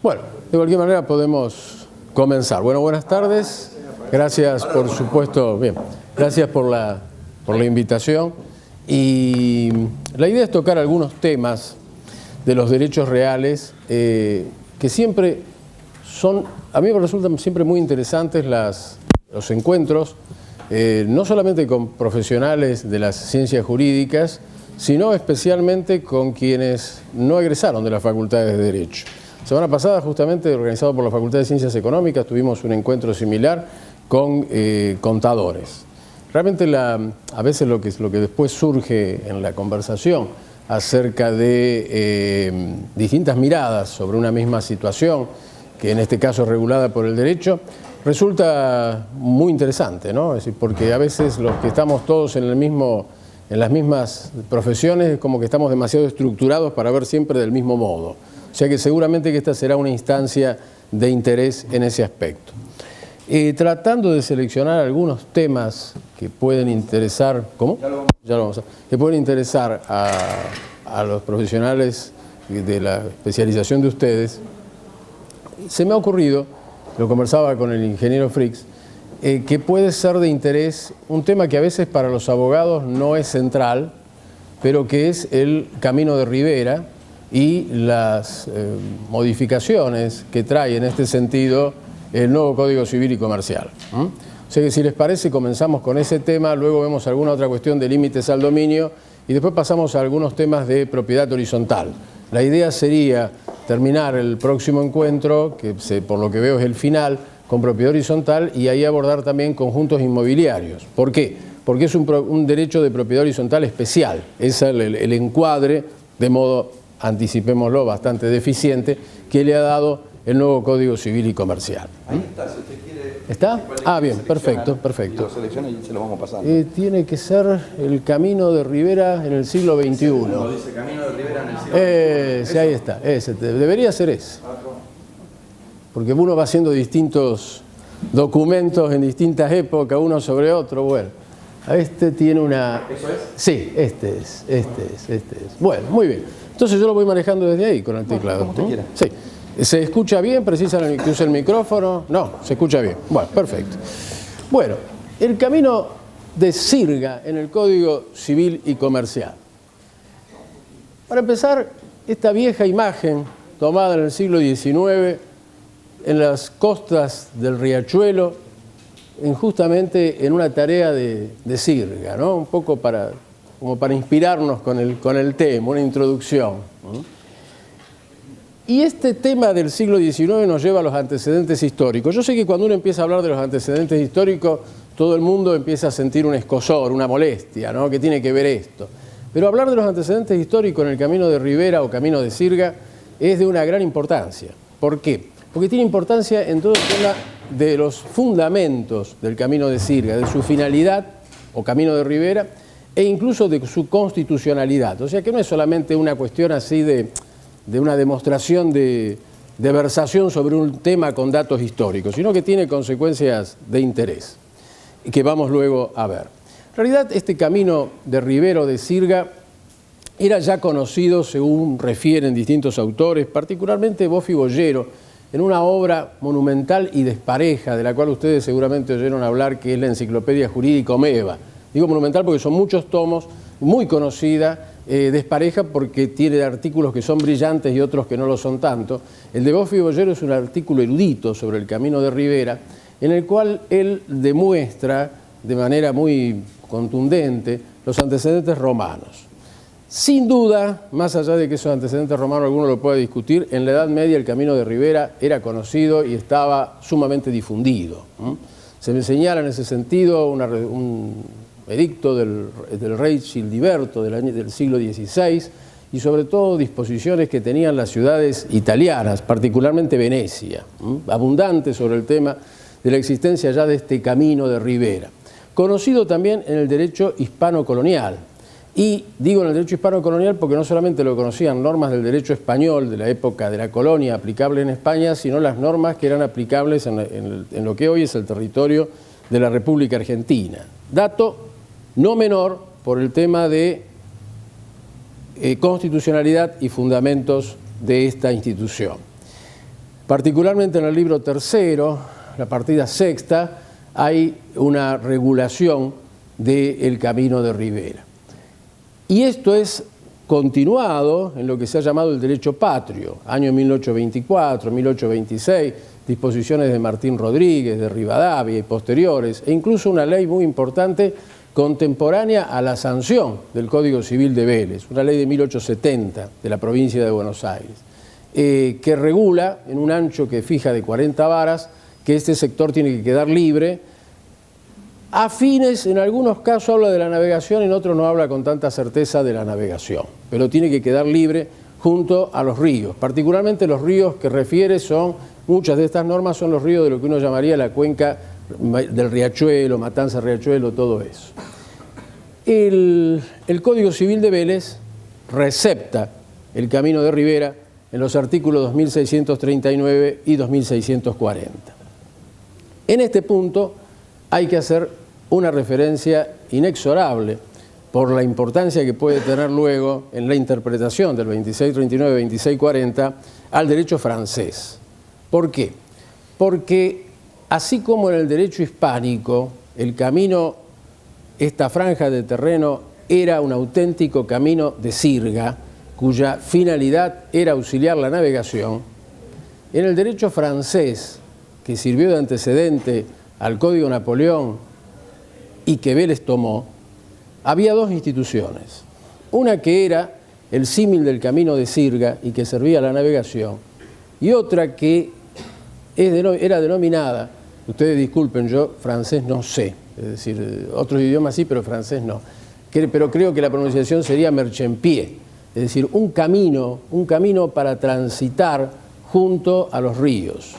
Bueno, de cualquier manera podemos comenzar. Bueno, buenas tardes. Gracias, por supuesto, bien, gracias por la invitación. Y la idea es tocar algunos temas de los derechos reales que siempre son, a mí me resultan siempre muy interesantes los encuentros, no solamente con profesionales de las ciencias jurídicas, sino especialmente con quienes no egresaron de las facultades de Derecho. La semana pasada, justamente organizado por la Facultad de Ciencias Económicas, tuvimos un encuentro similar con contadores. Realmente a veces lo que después surge en la conversación acerca de distintas miradas sobre una misma situación, que en este caso es regulada por el derecho, resulta muy interesante, ¿no? Es decir, porque a veces los que estamos todos en las mismas profesiones es como que estamos demasiado estructurados para ver siempre del mismo modo. O sea que seguramente que esta será una instancia de interés en ese aspecto. Tratando de seleccionar algunos temas que pueden interesar, ¿cómo? Ya lo vamos a, que pueden interesar a los profesionales de la especialización de ustedes, se me ha ocurrido, lo conversaba con el ingeniero Fricks, que puede ser de interés un tema que a veces para los abogados no es central, pero que es el Camino de Rivera y las modificaciones que trae en este sentido el nuevo Código Civil y Comercial. O sea que si les parece comenzamos con ese tema, luego vemos alguna otra cuestión de límites al dominio y después pasamos a algunos temas de propiedad horizontal. La idea sería terminar el próximo encuentro, que por lo que veo es el final, con propiedad horizontal y ahí abordar también conjuntos inmobiliarios. ¿Por qué? Porque es un derecho de propiedad horizontal especial. Es el encuadre, de modo, anticipémoslo, bastante deficiente, que le ha dado el nuevo Código Civil y Comercial. Ahí está, si usted quiere... ¿Está? Ah, bien, perfecto, perfecto. Y lo selecciona y se lo vamos pasando. Tiene que ser el Camino de Rivera en el siglo XXI. Dice Camino de Rivera en el siglo XXI. Sí, ahí está, ese, debería ser ese. Porque uno va haciendo distintos documentos en distintas épocas, uno sobre otro, bueno. Este tiene una... ¿Eso es? Sí, este es. Bueno, muy bien. Entonces yo lo voy manejando desde ahí con el teclado. Como usted quiera. Sí. ¿Se escucha bien? ¿Precisa que use el micrófono? No, se escucha bien. Bueno, perfecto. Bueno, el camino de sirga en el Código Civil y Comercial. Para empezar, esta vieja imagen tomada en el siglo XIX en las costas del Riachuelo, justamente en una tarea de sirga, ¿no? Un poco como para inspirarnos con el tema, una introducción, ¿no? Y este tema del siglo XIX nos lleva a los antecedentes históricos. Yo sé que cuando uno empieza a hablar de los antecedentes históricos, todo el mundo empieza a sentir un escozor, una molestia, ¿no? ¿Qué tiene que ver esto? Pero hablar de los antecedentes históricos en el Camino de Rivera o Camino de Sirga es de una gran importancia. ¿Por qué? Porque tiene importancia en todo el tema de los fundamentos del Camino de Sirga, de su finalidad o Camino de Rivera, e incluso de su constitucionalidad. O sea que no es solamente una cuestión así de una demostración de versación sobre un tema con datos históricos, sino que tiene consecuencias de interés, que vamos luego a ver. En realidad, este Camino de Rivera o de Sirga era ya conocido, según refieren distintos autores, particularmente Bofi Bollero, en una obra monumental y despareja, de la cual ustedes seguramente oyeron hablar, que es la Enciclopedia Jurídica Omeva. Digo monumental porque son muchos tomos, muy conocida, despareja porque tiene artículos que son brillantes y otros que no lo son tanto. El de Bofi Bollero es un artículo erudito sobre el Camino de Rivera, en el cual él demuestra de manera muy contundente los antecedentes romanos. Sin duda, más allá de que esos antecedentes romanos alguno lo pueda discutir, en la Edad Media el Camino de Rivera era conocido y estaba sumamente difundido. Se me señala en ese sentido un edicto del rey Childiberto del siglo XVI y sobre todo disposiciones que tenían las ciudades italianas, particularmente Venecia, abundante sobre el tema de la existencia ya de este Camino de Rivera. Conocido también en el derecho hispano-colonial. Y digo en el derecho hispano-colonial porque no solamente lo conocían normas del derecho español de la época de la colonia aplicables en España, sino las normas que eran aplicables en lo que hoy es el territorio de la República Argentina. Dato no menor por el tema de constitucionalidad y fundamentos de esta institución. Particularmente en el libro tercero, la partida sexta, hay una regulación del camino de Rivera. Y esto es continuado en lo que se ha llamado el derecho patrio, año 1824, 1826, disposiciones de Martín Rodríguez, de Rivadavia y posteriores, e incluso una ley muy importante contemporánea a la sanción del Código Civil de Vélez, una ley de 1870 de la provincia de Buenos Aires, que regula en un ancho que fija de 40 varas que este sector tiene que quedar libre. A fines, en algunos casos habla de la navegación, en otros no habla con tanta certeza de la navegación, pero tiene que quedar libre junto a los ríos. Particularmente los ríos que refiere son, muchas de estas normas son los ríos de lo que uno llamaría la cuenca del Riachuelo, Matanza Riachuelo, todo eso. El Código Civil de Vélez recepta el camino de Rivera en los artículos 2639 y 2640. En este punto hay que hacer una referencia inexorable por la importancia que puede tener luego en la interpretación del 2639 y 2640 al derecho francés. ¿Por qué? Porque así como en el derecho hispánico el camino, esta franja de terreno, era un auténtico camino de sirga, cuya finalidad era auxiliar la navegación, en el derecho francés, que sirvió de antecedente al Código Napoleón y que Vélez tomó, había dos instituciones. Una que era el símil del camino de sirga y que servía a la navegación, y otra que era denominada, ustedes disculpen, yo francés no sé, es decir, otros idiomas sí, pero francés no, pero creo que la pronunciación sería merchenpié, es decir, un camino para transitar junto a los ríos.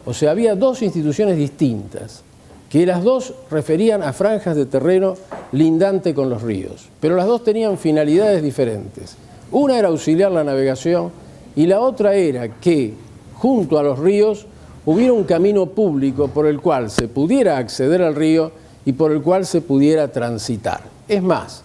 O sea, había dos instituciones distintas, que las dos referían a franjas de terreno lindante con los ríos, pero las dos tenían finalidades diferentes. Una era auxiliar la navegación y la otra era que junto a los ríos hubiera un camino público por el cual se pudiera acceder al río y por el cual se pudiera transitar. Es más,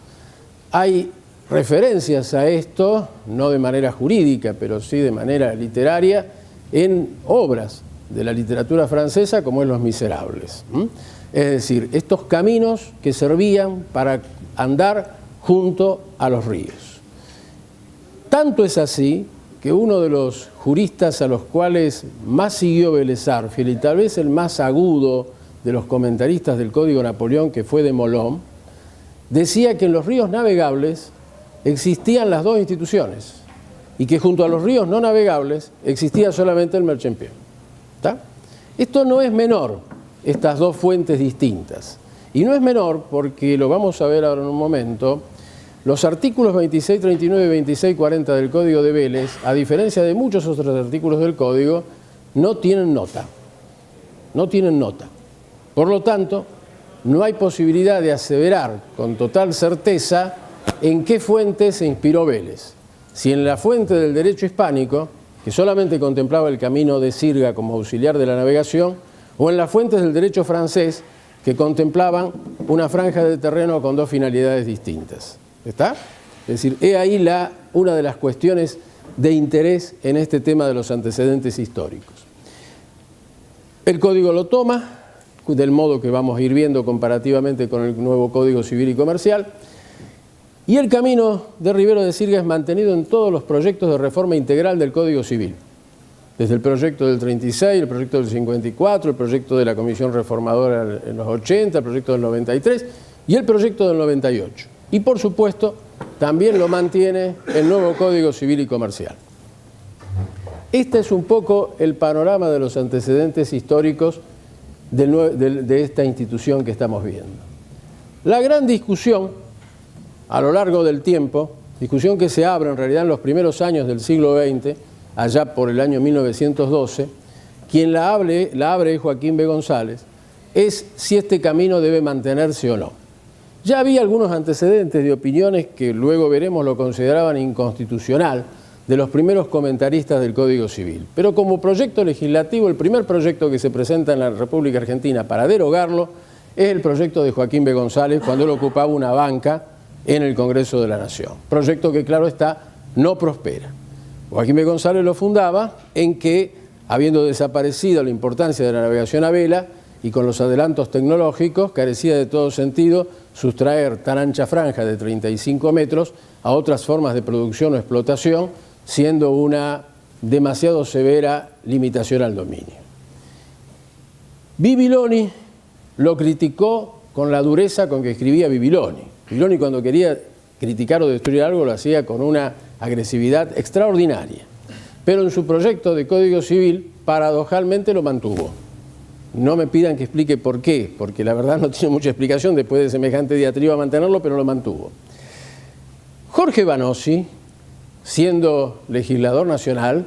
hay referencias a esto, no de manera jurídica, pero sí de manera literaria, en obras de la literatura francesa como es Los Miserables. Es decir, estos caminos que servían para andar junto a los ríos. Tanto es así que uno de los juristas a los cuales más siguió Vélez Sarsfield, y tal vez el más agudo de los comentaristas del Código Napoleón, que fue de Molon, decía que en los ríos navegables existían las dos instituciones y que junto a los ríos no navegables existía solamente el merchenpié. ¿Está? Esto no es menor, estas dos fuentes distintas. Y no es menor porque, lo vamos a ver ahora en un momento, los artículos 2639 y 2640 del Código de Vélez, a diferencia de muchos otros artículos del Código, no tienen nota. No tienen nota. Por lo tanto, no hay posibilidad de aseverar con total certeza en qué fuente se inspiró Vélez. Si en la fuente del derecho hispánico, que solamente contemplaba el camino de sirga como auxiliar de la navegación, o en las fuentes del derecho francés, que contemplaban una franja de terreno con dos finalidades distintas. ¿Está? Es decir, he ahí una de las cuestiones de interés en este tema de los antecedentes históricos. El Código lo toma, del modo que vamos a ir viendo comparativamente con el nuevo Código Civil y Comercial, y el camino de Rivera de Sirga es mantenido en todos los proyectos de reforma integral del Código Civil. Desde el proyecto del 36, el proyecto del 54, el proyecto de la Comisión Reformadora en los 80, el proyecto del 93 y el proyecto del 98. Y por supuesto, también lo mantiene el nuevo Código Civil y Comercial. Este es un poco el panorama de los antecedentes históricos de esta institución que estamos viendo. La gran discusión a lo largo del tiempo, discusión que se abre en realidad en los primeros años del siglo XX, allá por el año 1912, quien la abre es Joaquín B. González, es si este camino debe mantenerse o no. Ya había algunos antecedentes de opiniones que luego veremos lo consideraban inconstitucional de los primeros comentaristas del Código Civil. Pero como proyecto legislativo, el primer proyecto que se presenta en la República Argentina para derogarlo es el proyecto de Joaquín B. González cuando él ocupaba una banca en el Congreso de la Nación. Proyecto que, claro está, no prospera. Joaquín B. González lo fundaba en que habiendo desaparecido la importancia de la navegación a vela y con los adelantos tecnológicos, carecía de todo sentido sustraer tan ancha franja de 35 metros a otras formas de producción o explotación, siendo una demasiado severa limitación al dominio. Bibiloni lo criticó con la dureza con que escribía Bibiloni. Bibiloni, cuando quería criticar o destruir algo, lo hacía con una agresividad extraordinaria. Pero en su proyecto de Código Civil, paradojalmente lo mantuvo. No me pidan que explique por qué, porque la verdad no tiene mucha explicación después de semejante diatriba mantenerlo, pero lo mantuvo. Jorge Vanossi, siendo legislador nacional,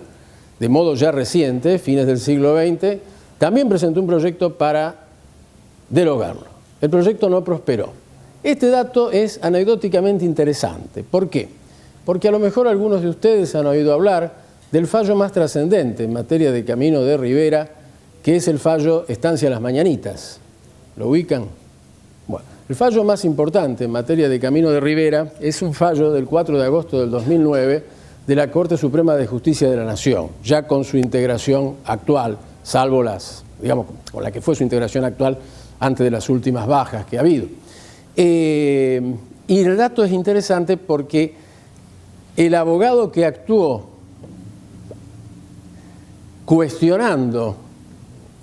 de modo ya reciente, fines del siglo XX, también presentó un proyecto para derogarlo. El proyecto no prosperó. Este dato es anecdóticamente interesante. ¿Por qué? Porque a lo mejor algunos de ustedes han oído hablar del fallo más trascendente en materia de Camino de Rivera, que es el fallo Estancia Las Mañanitas. ¿Lo ubican? Bueno, el fallo más importante en materia de Camino de Rivera es un fallo del 4 de agosto del 2009 de la Corte Suprema de Justicia de la Nación, ya con su integración actual, salvo las, digamos, con la que fue su integración actual antes de las últimas bajas que ha habido. Y el dato es interesante porque el abogado que actuó cuestionando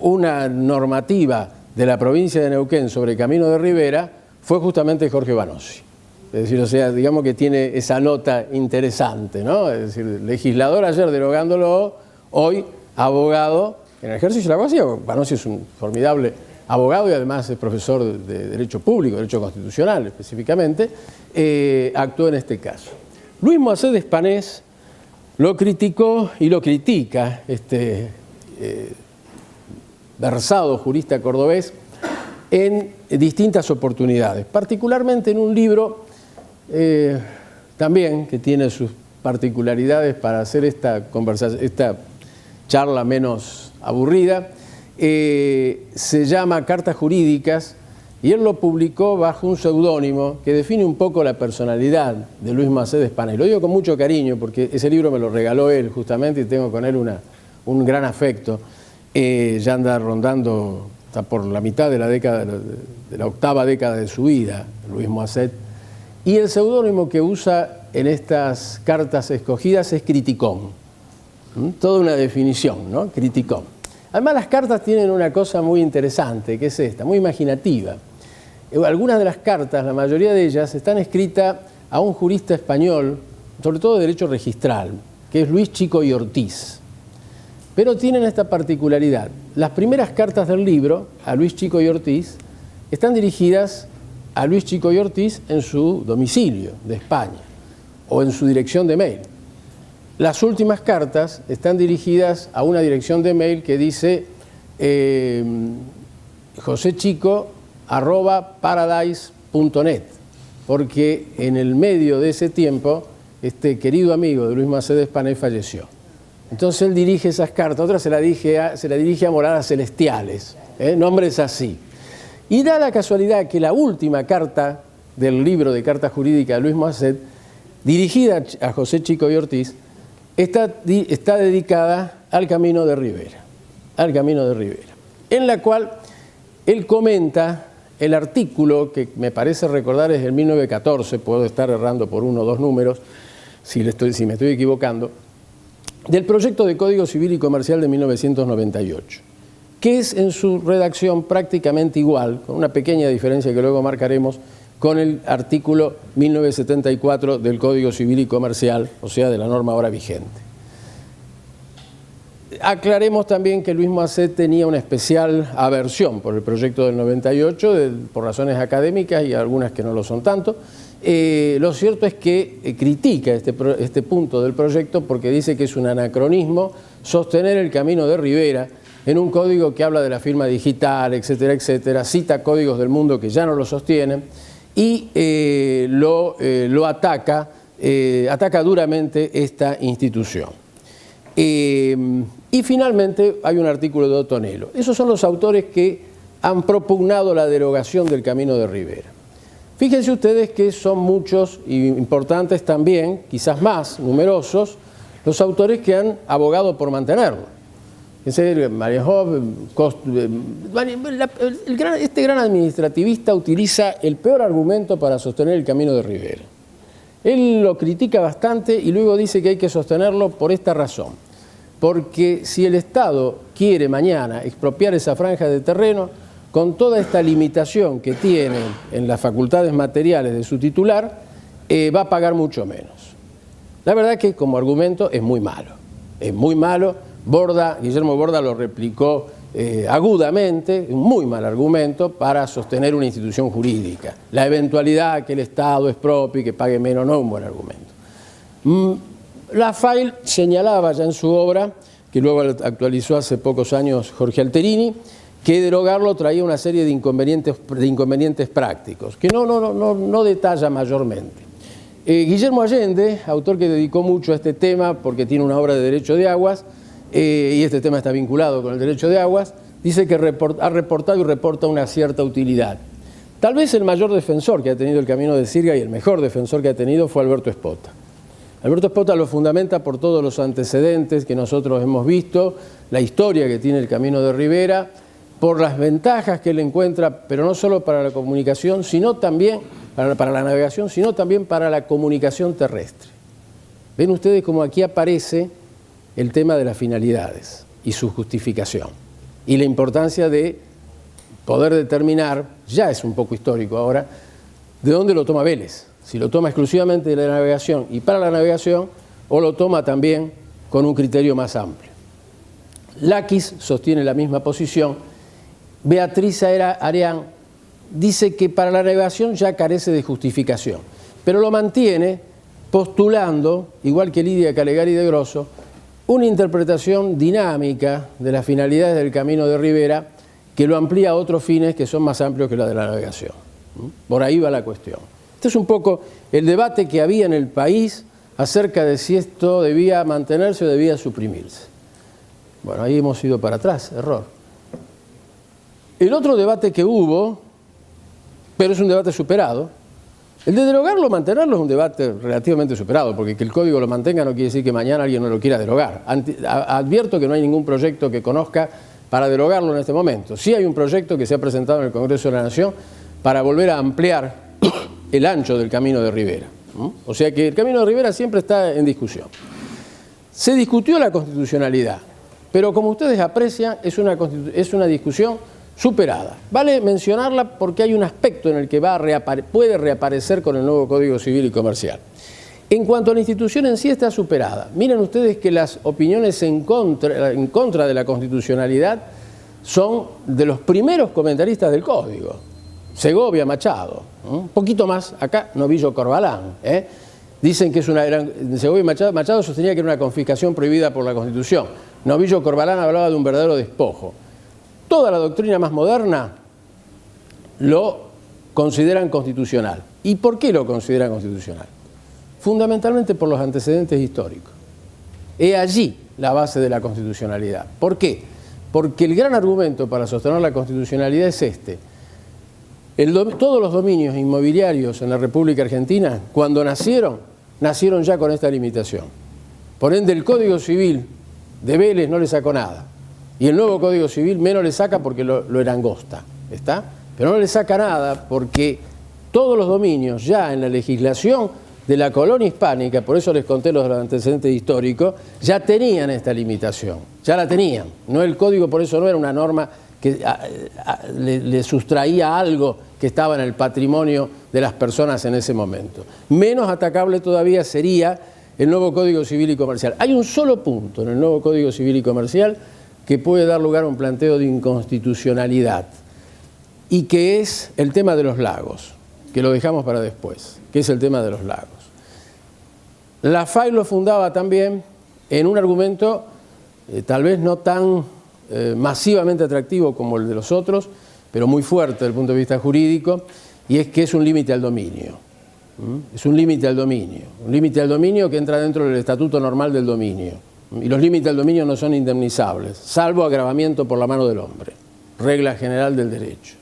una normativa de la provincia de Neuquén sobre Camino de Rivera fue justamente Jorge Vanossi. Es decir, o sea, digamos que tiene esa nota interesante, ¿no? Es decir, legislador ayer derogándolo, hoy abogado en el ejercicio de la abogacía. Vanossi es un formidable abogado y además es profesor de Derecho Público, Derecho Constitucional específicamente, actuó en este caso. Luis Moaced Espanés lo criticó y lo critica, versado jurista cordobés, en distintas oportunidades, particularmente en un libro también que tiene sus particularidades para hacer esta charla menos aburrida. Se llama Cartas Jurídicas y él lo publicó bajo un seudónimo que define un poco la personalidad de Luis Moaced Espanés. Lo digo con mucho cariño porque ese libro me lo regaló él justamente y tengo con él un gran afecto. Ya anda rondando, está por la mitad de la década, de la octava década de su vida, Luis Moaced. Y el seudónimo que usa en estas cartas escogidas es Criticón. Toda una definición, ¿no? Criticón. Además, las cartas tienen una cosa muy interesante, que es esta, muy imaginativa. Algunas de las cartas, la mayoría de ellas, están escritas a un jurista español, sobre todo de derecho registral, que es Luis Chico y Ortiz. Pero tienen esta particularidad. Las primeras cartas del libro, a Luis Chico y Ortiz, están dirigidas a Luis Chico y Ortiz en su domicilio de España o en su dirección de mail. Las últimas cartas están dirigidas a una dirección de mail que dice josechico@paradise.net, porque en el medio de ese tiempo este querido amigo de Luis Moaced Espanés falleció. Entonces él dirige esas cartas, otras se la dirige a moradas celestiales, nombres así. Y da la casualidad que la última carta del libro de Cartas Jurídicas de Luis Moaced, dirigida a José Chico y Ortiz, está dedicada al Camino de Rivera, en la cual él comenta el artículo que me parece recordar es del 1914, puedo estar errando por 1 o 2 números, si me estoy equivocando, del proyecto de Código Civil y Comercial de 1998, que es en su redacción prácticamente igual, con una pequeña diferencia que luego marcaremos, con el artículo 1974 del Código Civil y Comercial, o sea, de la norma ahora vigente. Aclaremos también que Luis Moaced tenía una especial aversión por el proyecto del 98, por razones académicas y algunas que no lo son tanto. Lo cierto es que critica este punto del proyecto porque dice que es un anacronismo sostener el Camino de Rivera en un código que habla de la firma digital, etcétera, etcétera, cita códigos del mundo que ya no lo sostienen y lo ataca duramente esta institución. Y finalmente hay un artículo de Ottonello. Esos son los autores que han propugnado la derogación del Camino de Rivera. Fíjense ustedes que son muchos y importantes también, quizás más numerosos, los autores que han abogado por mantenerlo. Es fíjense, Marienhof, este gran administrativista utiliza el peor argumento para sostener el camino de Rivera. Él lo critica bastante y luego dice que hay que sostenerlo por esta razón. Porque si el Estado quiere mañana expropiar esa franja de terreno, con toda esta limitación que tiene en las facultades materiales de su titular, va a pagar mucho menos. La verdad que como argumento es muy malo. Es muy malo. Guillermo Borda lo replicó agudamente, un muy mal argumento para sostener una institución jurídica. La eventualidad que el Estado expropie, que pague menos, no es un buen argumento. Lafaille señalaba ya en su obra, que luego actualizó hace pocos años Jorge Alterini, que derogarlo traía una serie de inconvenientes prácticos, que no detalla mayormente. Guillermo Allende, autor que dedicó mucho a este tema porque tiene una obra de derecho de aguas, y este tema está vinculado con el derecho de aguas, dice que ha reportado y reporta una cierta utilidad. Tal vez el mayor defensor que ha tenido el Camino de Sirga y el mejor defensor que ha tenido fue Alberto Espota. Alberto Espota lo fundamenta por todos los antecedentes que nosotros hemos visto, la historia que tiene el Camino de Rivera, por las ventajas que él encuentra, pero no solo para la comunicación, sino también para la navegación, sino también para la comunicación terrestre. Ven ustedes cómo aquí aparece el tema de las finalidades y su justificación, y la importancia de poder determinar, ya es un poco histórico ahora, de dónde lo toma Vélez. Si lo toma exclusivamente de la navegación y para la navegación, o lo toma también con un criterio más amplio. Lakis sostiene la misma posición. Beatriz Areán dice que para la navegación ya carece de justificación, pero lo mantiene postulando, igual que Lidia Calegari de Grosso, una interpretación dinámica de las finalidades del Camino de Rivera que lo amplía a otros fines que son más amplios que la de la navegación. Por ahí va la cuestión. Este es un poco el debate que había en el país acerca de si esto debía mantenerse o debía suprimirse. Bueno, ahí hemos ido para atrás, error. El otro debate que hubo, pero es un debate superado, el de derogarlo o mantenerlo es un debate relativamente superado, porque que el código lo mantenga no quiere decir que mañana alguien no lo quiera derogar. Advierto que no hay ningún proyecto que conozca para derogarlo en este momento. Sí hay un proyecto que se ha presentado en el Congreso de la Nación para volver a ampliar el ancho del Camino de Rivera. O sea que el Camino de Rivera siempre está en discusión. Se discutió la constitucionalidad, pero como ustedes aprecian, es una discusión superada. Vale mencionarla porque hay un aspecto en el que puede reaparecer con el nuevo Código Civil y Comercial. En cuanto a la institución en sí, está superada. Miren ustedes que las opiniones en contra de la constitucionalidad son de los primeros comentaristas del Código. Segovia, Machado, un poquito más acá, Novillo Corbalán. Dicen que Segovia y Machado sostenía que era una confiscación prohibida por la Constitución. Novillo Corbalán hablaba de un verdadero despojo. Toda la doctrina más moderna lo consideran constitucional. ¿Y por qué lo consideran constitucional? Fundamentalmente por los antecedentes históricos. He allí la base de la constitucionalidad. ¿Por qué? Porque el gran argumento para sostener la constitucionalidad es este. Todos los dominios inmobiliarios en la República Argentina, cuando nacieron ya con esta limitación. Por ende, el Código Civil de Vélez no le sacó nada. Y el nuevo Código Civil menos le saca porque lo erangosta, ¿está? Pero no le saca nada porque todos los dominios ya en la legislación de la colonia hispánica, por eso les conté los antecedentes históricos, ya tenían esta limitación, ya la tenían. No, el Código por eso no era una norma que le sustraía algo que estaba en el patrimonio de las personas en ese momento. Menos atacable todavía sería el nuevo Código Civil y Comercial. Hay un solo punto en el nuevo Código Civil y Comercial que puede dar lugar a un planteo de inconstitucionalidad, y que es el tema de los lagos, que lo dejamos para después, que es el tema de los lagos. Lafaille lo fundaba también en un argumento tal vez no tan masivamente atractivo como el de los otros, pero muy fuerte desde el punto de vista jurídico, y es que es un límite al dominio. Es un límite al dominio que entra dentro del estatuto normal del dominio. Y los límites al dominio no son indemnizables, salvo agravamiento por la mano del hombre, regla general del derecho.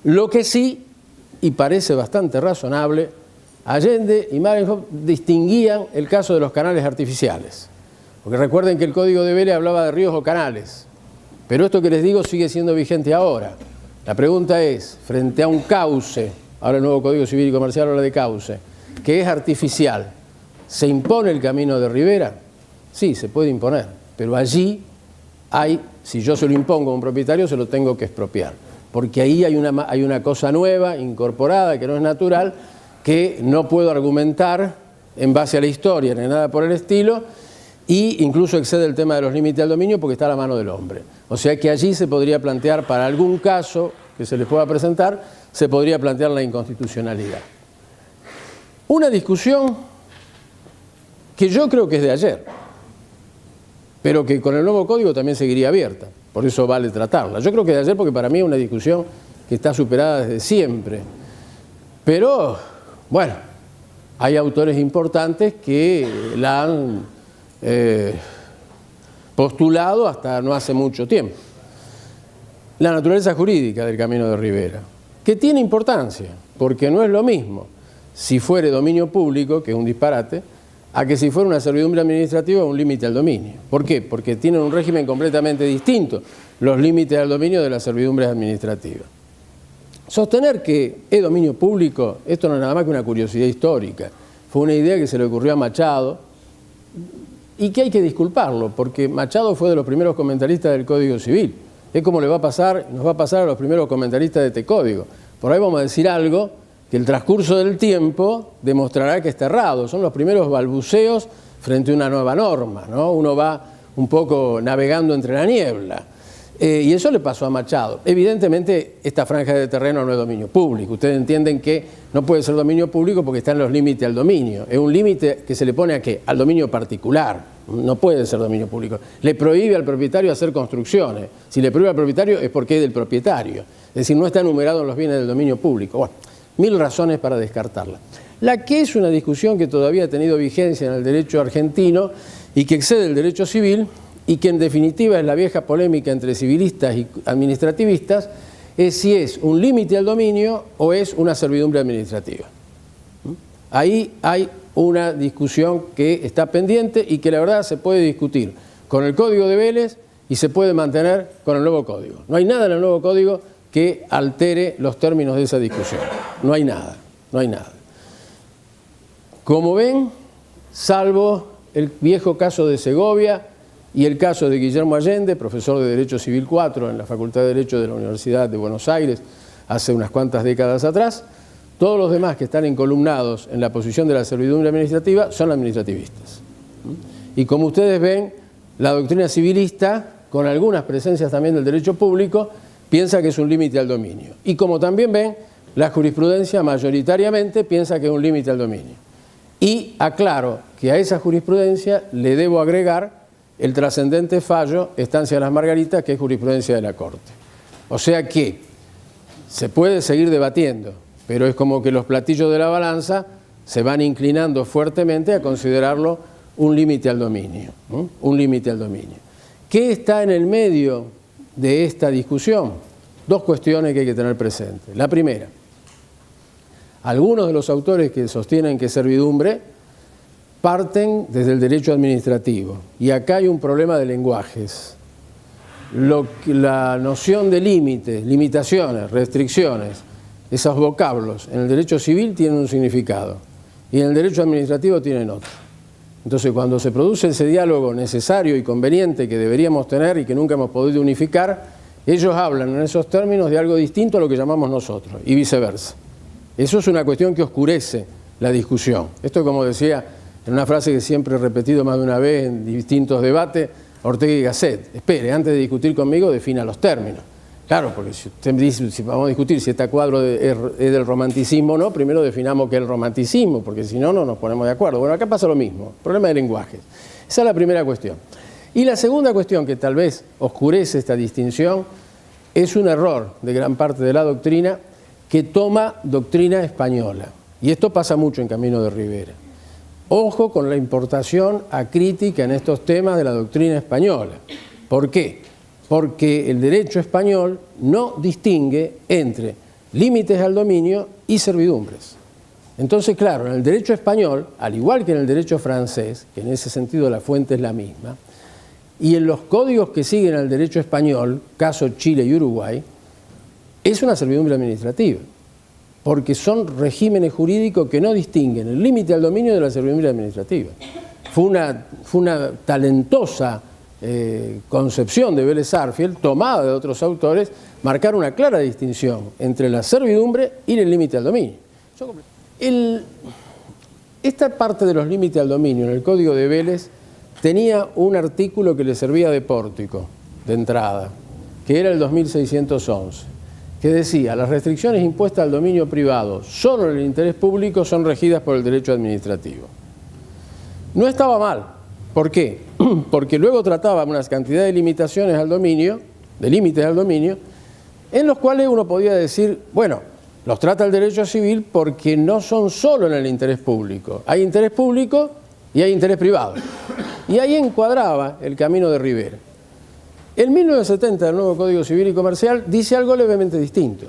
Lo que sí, y parece bastante razonable, Allende y Marienhof distinguían el caso de los canales artificiales. Porque recuerden que el Código de Vélez hablaba de ríos o canales. Pero esto que les digo sigue siendo vigente ahora. La pregunta es, frente a un cauce, ahora el nuevo Código Civil y Comercial habla de cauce, que es artificial, ¿se impone el camino de ribera? Sí, se puede imponer, pero allí si yo se lo impongo a un propietario, se lo tengo que expropiar. Porque ahí hay una cosa nueva, incorporada, que no es natural, que no puedo argumentar en base a la historia ni nada por el estilo, y incluso excede el tema de los límites al dominio porque está a la mano del hombre. O sea que allí se podría plantear, para algún caso que se les pueda presentar, se podría plantear la inconstitucionalidad. Una discusión que yo creo que es de ayer, pero que con el nuevo código también seguiría abierta, por eso vale tratarla. Yo creo que de ayer porque para mí es una discusión que está superada desde siempre, pero bueno, hay autores importantes que la han postulado hasta no hace mucho tiempo. La naturaleza jurídica del camino de ribera, que tiene importancia, porque no es lo mismo si fuere dominio público, que es un disparate, a que si fuera una servidumbre administrativa o un límite al dominio. ¿Por qué? Porque tienen un régimen completamente distinto los límites al dominio de las servidumbres administrativas. Sostener que es dominio público, esto no es nada más que una curiosidad histórica. Fue una idea que se le ocurrió a Machado y que hay que disculparlo, porque Machado fue de los primeros comentaristas del Código Civil. Es como nos va a pasar a los primeros comentaristas de este código. Por ahí vamos a decir algo que el transcurso del tiempo demostrará que está errado. Son los primeros balbuceos frente a una nueva norma, ¿no? Uno va un poco navegando entre la niebla. Y eso le pasó a Machado. Evidentemente, esta franja de terreno no es dominio público. Ustedes entienden que no puede ser dominio público porque están los límites al dominio. Es un límite que se le pone ¿a qué? Al dominio particular. No puede ser dominio público. Le prohíbe al propietario hacer construcciones. Si le prohíbe al propietario es porque es del propietario. Es decir, no está enumerado en los bienes del dominio público. Bueno, 1000 razones para descartarla. La que es una discusión que todavía ha tenido vigencia en el derecho argentino y que excede el derecho civil, y que en definitiva es la vieja polémica entre civilistas y administrativistas, es si es un límite al dominio o es una servidumbre administrativa. Ahí hay una discusión que está pendiente y que la verdad se puede discutir con el Código de Vélez y se puede mantener con el nuevo código. No hay nada en el nuevo código que altere los términos de esa discusión. No hay nada, no hay nada. Como ven, salvo el viejo caso de Segovia y el caso de Guillermo Allende, profesor de Derecho Civil 4 en la Facultad de Derecho de la Universidad de Buenos Aires hace unas cuantas décadas atrás, todos los demás que están encolumnados en la posición de la servidumbre administrativa son administrativistas. Y como ustedes ven, la doctrina civilista, con algunas presencias también del derecho público, piensa que es un límite al dominio. Y como también ven, la jurisprudencia mayoritariamente piensa que es un límite al dominio. Y aclaro que a esa jurisprudencia le debo agregar el trascendente fallo Estancia de las Margaritas, que es jurisprudencia de la Corte. O sea que se puede seguir debatiendo, pero es como que los platillos de la balanza se van inclinando fuertemente a considerarlo un límite al dominio, ¿no? Un límite al dominio. ¿Qué está en el medio de esta discusión? Dos cuestiones que hay que tener presentes. La primera, algunos de los autores que sostienen que es servidumbre parten desde el derecho administrativo. Y acá hay un problema de lenguajes. La noción de límites, limitaciones, restricciones, esos vocablos en el derecho civil tienen un significado y en el derecho administrativo tienen otro. Entonces, cuando se produce ese diálogo necesario y conveniente que deberíamos tener y que nunca hemos podido unificar, ellos hablan en esos términos de algo distinto a lo que llamamos nosotros y viceversa. Eso es una cuestión que oscurece la discusión. Esto, como decía en una frase que siempre he repetido más de una vez en distintos debates, Ortega y Gasset: espere, antes de discutir conmigo, defina los términos. Claro, porque si usted dice, si vamos a discutir si este cuadro es del romanticismo o no, primero definamos qué es el romanticismo, porque si no, no nos ponemos de acuerdo. Bueno, acá pasa lo mismo, problema de lenguajes. Esa es la primera cuestión. Y la segunda cuestión que tal vez oscurece esta distinción es un error de gran parte de la doctrina que toma doctrina española. Y esto pasa mucho en Camino de Ribera. Ojo con la importación acrítica en estos temas de la doctrina española. ¿Por qué? Porque el derecho español no distingue entre límites al dominio y servidumbres. Es Entonces, claro, en el derecho español, al igual que en el derecho francés, que en ese sentido la fuente es la misma, y en los códigos que siguen al derecho español, caso Chile y Uruguay, es una servidumbre administrativa, porque son regímenes jurídicos que no distinguen el límite al dominio de la servidumbre administrativa. Fue una talentosa concepción de Vélez Sarsfield, tomada de otros autores, marcar una clara distinción entre la servidumbre y el límite al dominio. Esta parte de los límites al dominio en el Código de Vélez tenía un artículo que le servía de pórtico, de entrada, que era el 2611, que decía: las restricciones impuestas al dominio privado solo en el interés público son regidas por el derecho administrativo. No estaba mal. ¿Por qué? Porque luego trataba una cantidad de limitaciones al dominio, de límites al dominio, en los cuales uno podía decir, bueno, los trata el derecho civil porque no son solo en el interés público. Hay interés público y hay interés privado. Y ahí encuadraba el camino de Rivera. El 1970 del nuevo Código Civil y Comercial dice algo levemente distinto.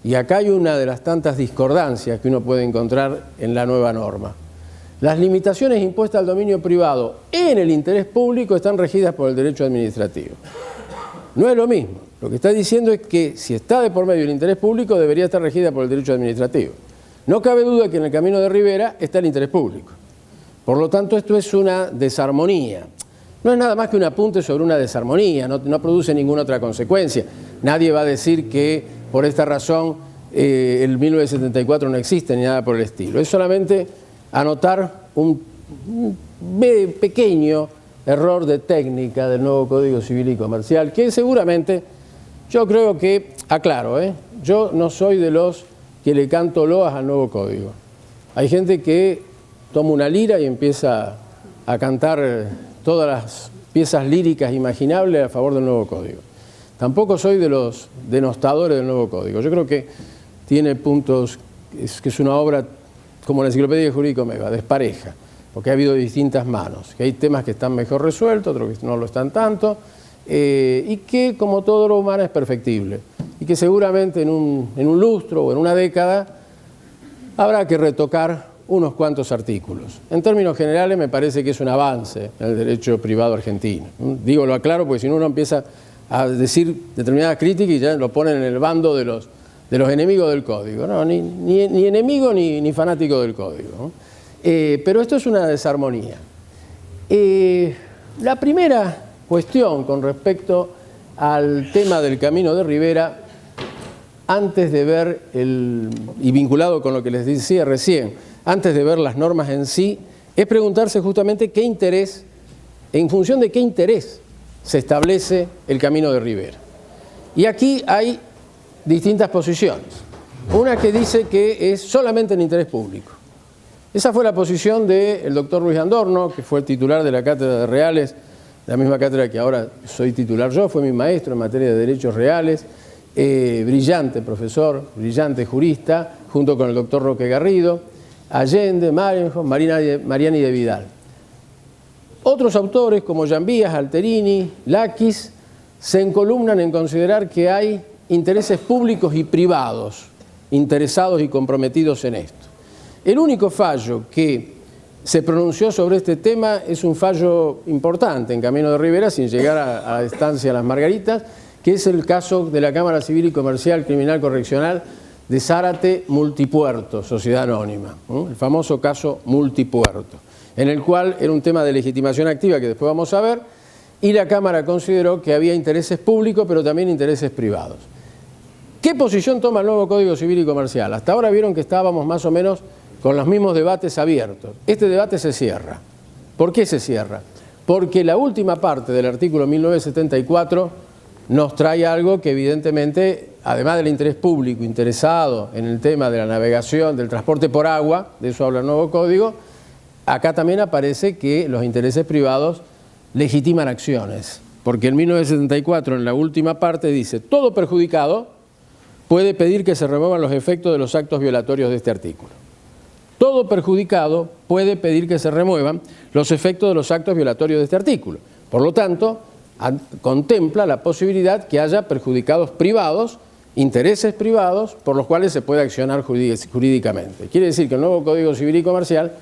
Y acá hay una de las tantas discordancias que uno puede encontrar en la nueva norma. Las limitaciones impuestas al dominio privado en el interés público están regidas por el derecho administrativo. No es lo mismo. Lo que está diciendo es que si está de por medio el interés público, debería estar regida por el derecho administrativo. No cabe duda que en el camino de Rivera está el interés público. Por lo tanto, esto es una desarmonía. No es nada más que un apunte sobre una desarmonía, no produce ninguna otra consecuencia. Nadie va a decir que por esta razón el 1974 no existe ni nada por el estilo. Es solamente anotar un pequeño error de técnica del nuevo Código Civil y Comercial, que seguramente, yo creo que, aclaro, yo no soy de los que le canto loas al nuevo Código. Hay gente que toma una lira y empieza a cantar todas las piezas líricas imaginables a favor del nuevo Código. Tampoco soy de los denostadores del nuevo Código. Yo creo que tiene puntos, que es una obra como la Enciclopedia Jurídica Omega, despareja, porque ha habido distintas manos, que hay temas que están mejor resueltos, otros que no lo están tanto, y que, como todo obra humana, es perfectible, y que seguramente en un lustro o en una década habrá que retocar unos cuantos artículos. En términos generales, me parece que es un avance en el derecho privado argentino. Digo, lo aclaro, porque si no uno empieza a decir determinadas críticas y ya lo ponen en el bando de los enemigos del Código. No, ni enemigo ni fanático del Código, ¿no? Pero esto es una desarmonía. La primera cuestión con respecto al tema del camino de Rivera, antes de ver, y vinculado con lo que les decía recién, antes de ver las normas en sí, es preguntarse justamente qué interés, en función de qué interés se establece el camino de Rivera. Y aquí hay distintas posiciones. Una que dice que es solamente en interés público. Esa fue la posición del doctor Luis Andorno, que fue el titular de la Cátedra de Reales, la misma cátedra que ahora soy titular yo, fue mi maestro en materia de derechos reales, brillante profesor, brillante jurista, junto con el doctor Roque Garrido, Allende, Marenhoff, Mariani de Vidal. Otros autores como Gianvías, Alterini, Lakis, se encolumnan en considerar que hay intereses públicos y privados, interesados y comprometidos en esto. El único fallo que se pronunció sobre este tema es un fallo importante en Camino de Rivera, sin llegar a la estancia Las Margaritas, que es el caso de la Cámara Civil y Comercial Criminal Correccional de Zárate Multipuerto, Sociedad Anónima, el famoso caso Multipuerto, en el cual era un tema de legitimación activa que después vamos a ver, y la Cámara consideró que había intereses públicos, pero también intereses privados. ¿Qué posición toma el nuevo Código Civil y Comercial? Hasta ahora vieron que estábamos más o menos con los mismos debates abiertos. Este debate se cierra. ¿Por qué se cierra? Porque la última parte del artículo 1974 nos trae algo que evidentemente, además del interés público interesado en el tema de la navegación, del transporte por agua, de eso habla el nuevo Código, acá también aparece que los intereses privados legitiman acciones. Porque en 1974, en la última parte, dice: todo perjudicado puede pedir que se remuevan los efectos de los actos violatorios de este artículo. Todo perjudicado puede pedir que se remuevan los efectos de los actos violatorios de este artículo. Por lo tanto, contempla la posibilidad que haya perjudicados privados intereses privados por los cuales se puede accionar jurídicamente. Quiere decir que el nuevo Código Civil y Comercial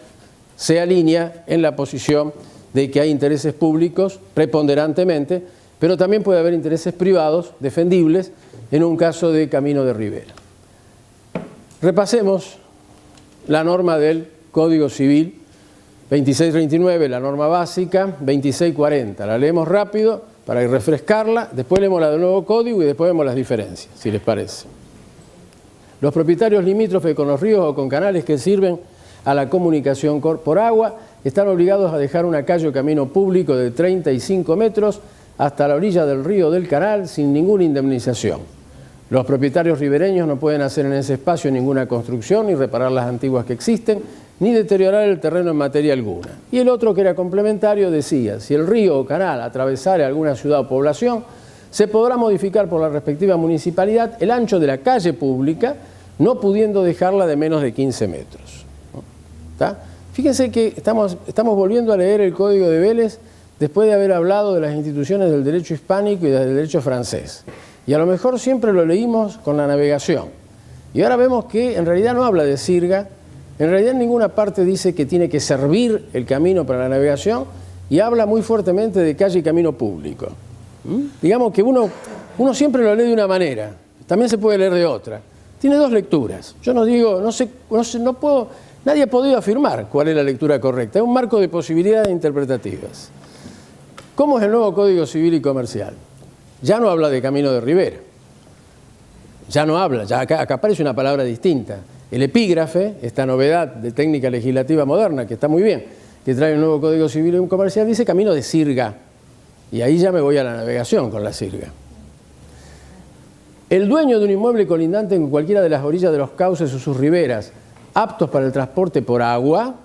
se alinea en la posición de que hay intereses públicos preponderantemente, pero también puede haber intereses privados defendibles en un caso de camino de ribera. Repasemos la norma del Código Civil 2639, la norma básica, 2640. La leemos rápido para refrescarla, después leemos la del nuevo código y después vemos las diferencias, si les parece. Los propietarios limítrofes con los ríos o con canales que sirven a la comunicación por agua están obligados a dejar una calle o camino público de 35 metros hasta la orilla del río o del canal sin ninguna indemnización. Los propietarios ribereños no pueden hacer en ese espacio ninguna construcción, ni reparar las antiguas que existen, ni deteriorar el terreno en materia alguna. Y el otro, que era complementario, decía: si el río o canal atravesare alguna ciudad o población, se podrá modificar por la respectiva municipalidad el ancho de la calle pública, no pudiendo dejarla de menos de 15 metros. ¿Está? Fíjense que estamos volviendo a leer el Código de Vélez después de haber hablado de las instituciones del derecho hispánico y del derecho francés. Y a lo mejor siempre lo leímos con la navegación. Y ahora vemos que en realidad no habla de sirga, en realidad en ninguna parte dice que tiene que servir el camino para la navegación, y habla muy fuertemente de calle y camino público. Digamos que uno siempre lo lee de una manera, también se puede leer de otra. Tiene dos lecturas. Yo no digo, nadie ha podido afirmar cuál es la lectura correcta. Es un marco de posibilidades interpretativas. ¿Cómo es el nuevo Código Civil y Comercial? Ya no habla de camino de ribera. Ya no habla, ya acá aparece una palabra distinta. El epígrafe, esta novedad de técnica legislativa moderna, que está muy bien, que trae el nuevo Código Civil y Comercial, dice camino de sirga. Y ahí ya me voy a la navegación con la sirga. El dueño de un inmueble colindante en cualquiera de las orillas de los cauces o sus riberas, aptos para el transporte por agua,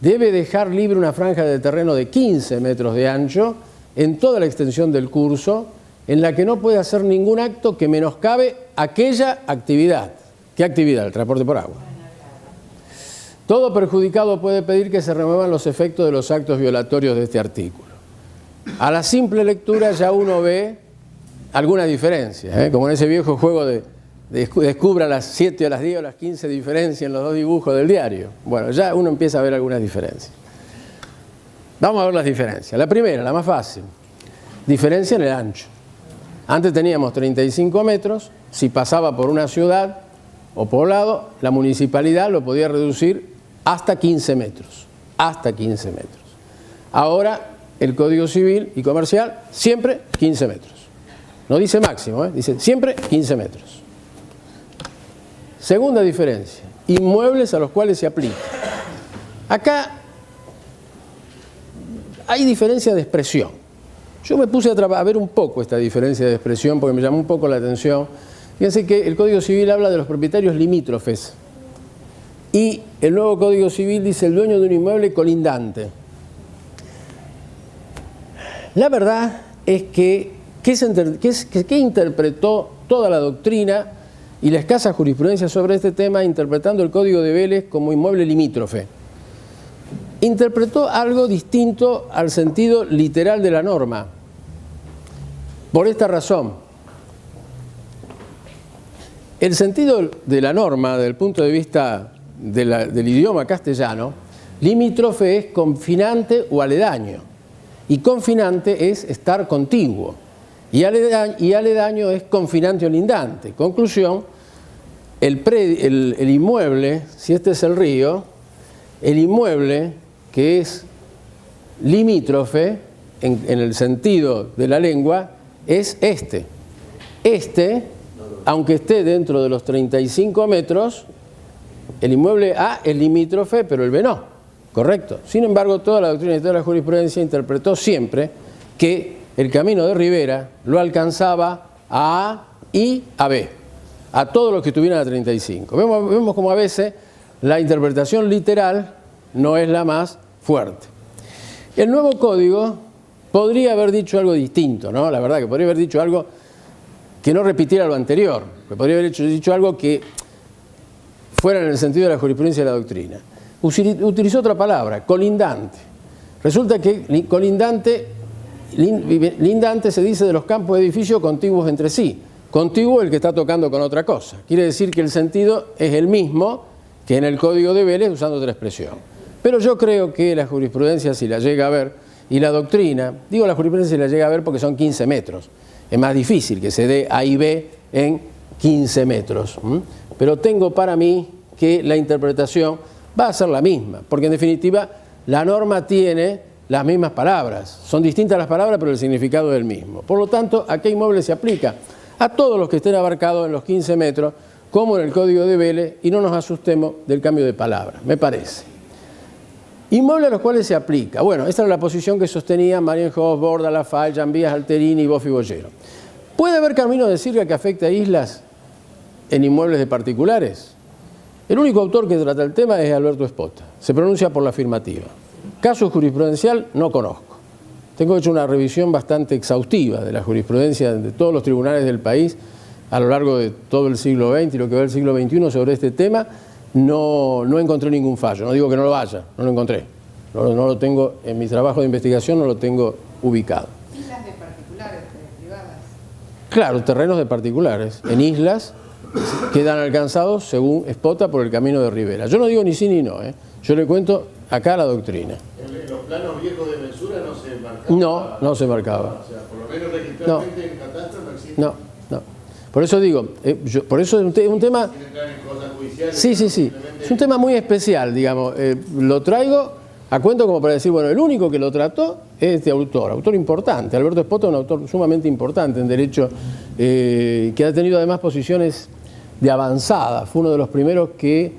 debe dejar libre una franja de terreno de 15 metros de ancho en toda la extensión del curso, en la que no puede hacer ningún acto que menoscabe aquella actividad. ¿Qué actividad? El transporte por agua. Todo perjudicado puede pedir que se remuevan los efectos de los actos violatorios de este artículo. A la simple lectura ya uno ve alguna diferencia, como en ese viejo juego de descubra a las 7 o a las 10 o a las 15 diferencias en los dos dibujos del diario. Bueno, ya uno empieza a ver algunas diferencias. Vamos a ver las diferencias. La primera, la más fácil, diferencia en el ancho. Antes teníamos 35 metros, si pasaba por una ciudad o poblado, la municipalidad lo podía reducir hasta 15 metros. Hasta 15 metros. Ahora, el Código Civil y Comercial, siempre 15 metros. No dice máximo, dice siempre 15 metros. Segunda diferencia, inmuebles a los cuales se aplica. Acá hay diferencia de expresión. Yo me puse a ver un poco esta diferencia de expresión porque me llamó un poco la atención. Fíjense que el Código Civil habla de los propietarios limítrofes y el nuevo Código Civil dice el dueño de un inmueble colindante. La verdad es que ¿qué interpretó toda la doctrina y la escasa jurisprudencia sobre este tema interpretando el Código de Vélez como inmueble limítrofe? Interpretó algo distinto al sentido literal de la norma. Por esta razón, el sentido de la norma, desde el punto de vista del idioma castellano, limítrofe es confinante o aledaño, y confinante es estar contiguo, y aledaño es confinante o lindante. Conclusión, el inmueble, si este es el río, el inmueble que es limítrofe, en el sentido de la lengua, es este. Este, aunque esté dentro de los 35 metros, el inmueble A es limítrofe, pero el B no. ¿Correcto? Sin embargo, toda la doctrina y toda la jurisprudencia interpretó siempre que el camino de ribera lo alcanzaba a A y a B, a todos los que estuvieran a 35. Vemos como a veces la interpretación literal no es la más fuerte. El nuevo código podría haber dicho algo distinto, ¿no? La verdad que podría haber dicho algo que no repitiera lo anterior, que podría haber dicho algo que fuera en el sentido de la jurisprudencia y la doctrina. Utilizó otra palabra, colindante. Resulta que lindante se dice de los campos de edificios contiguos entre sí. contiguo el que está tocando con otra cosa. Quiere decir que el sentido es el mismo que en el código de Vélez usando otra expresión. Pero yo creo que la jurisprudencia, si la llega a ver, y la doctrina, digo la jurisprudencia si la llega a ver porque son 15 metros. Es más difícil que se dé A y B en 15 metros. Pero tengo para mí que la interpretación va a ser la misma, porque en definitiva la norma tiene las mismas palabras. Son distintas las palabras, pero el significado es el mismo. Por lo tanto, ¿a qué inmueble se aplica? A todos los que estén abarcados en los 15 metros, como en el código de Vélez, y no nos asustemos del cambio de palabra, me parece. Inmuebles a los cuales se aplica. Bueno, esta era la posición que sostenía Marienhof, Borda, Lafayette, Jambías, Alterini y Bofi Bollero. ¿Puede haber camino de sirga que afecte a islas en inmuebles de particulares? El único autor que trata el tema es Alberto Espota. Se pronuncia por la afirmativa. Caso jurisprudencial no conozco. Tengo hecho una revisión bastante exhaustiva de la jurisprudencia de todos los tribunales del país a lo largo de todo el siglo XX y lo que va del siglo XXI sobre este tema. No encontré ningún fallo. No digo que no lo haya, no lo encontré. No lo tengo, en mi trabajo de investigación no lo tengo ubicado. Islas de particulares, de privadas. Claro, terrenos de particulares. En islas quedan alcanzados, según Espota, por el camino de Rivera. Yo no digo ni sí ni no, yo le cuento acá la doctrina. ¿En los planos viejos de mensura no se marcaba? No se marcaba. O sea, por lo menos registralmente en catastro no existe. No. Por eso digo, por eso es un tema... Sin entrar en cosas judiciales. Sí. Es un tema muy especial, digamos. Lo traigo a cuento como para decir, bueno, el único que lo trató es este autor importante. Alberto Espota es un autor sumamente importante en derecho, que ha tenido además posiciones de avanzada. Fue uno de los primeros que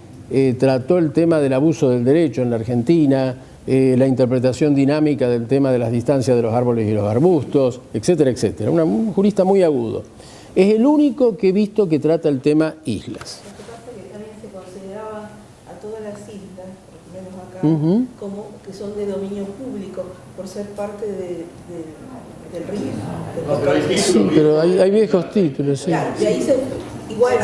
trató el tema del abuso del derecho en la Argentina, la interpretación dinámica del tema de las distancias de los árboles y los arbustos, etcétera, etcétera. Un jurista muy agudo. Es el único que he visto que trata el tema islas. Lo que pasa es que también se consideraba a todas las islas, por lo menos acá, como que son de dominio público por ser parte del río. Sí, pero hay viejos títulos, sí. Claro, y ahí igual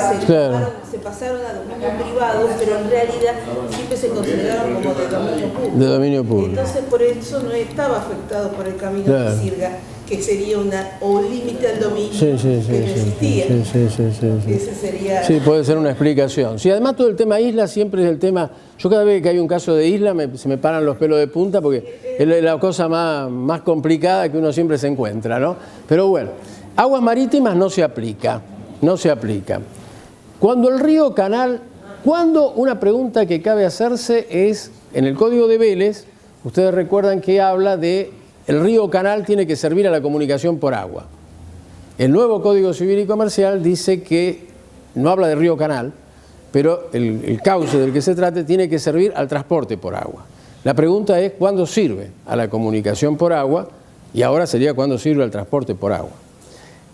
se pasaron a dominio privado, pero en realidad siempre se consideraron como de dominio público. De dominio público. Entonces por eso no estaba afectado por el camino de sirga, que sería un límite al dominio que no existía. Ese sería... Sí, puede ser una explicación. Sí, además todo el tema isla siempre es el tema... Yo cada vez que hay un caso de isla se me paran los pelos de punta porque es la cosa más complicada que uno siempre se encuentra, ¿no? Pero bueno, aguas marítimas no se aplica. Cuando el río canal, una pregunta que cabe hacerse es, en el Código de Vélez, ustedes recuerdan que habla de el río canal tiene que servir a la comunicación por agua. El nuevo Código Civil y Comercial dice que no habla de río canal, pero el cauce del que se trate tiene que servir al transporte por agua. La pregunta es ¿cuándo sirve a la comunicación por agua? Y ahora sería ¿cuándo sirve al transporte por agua?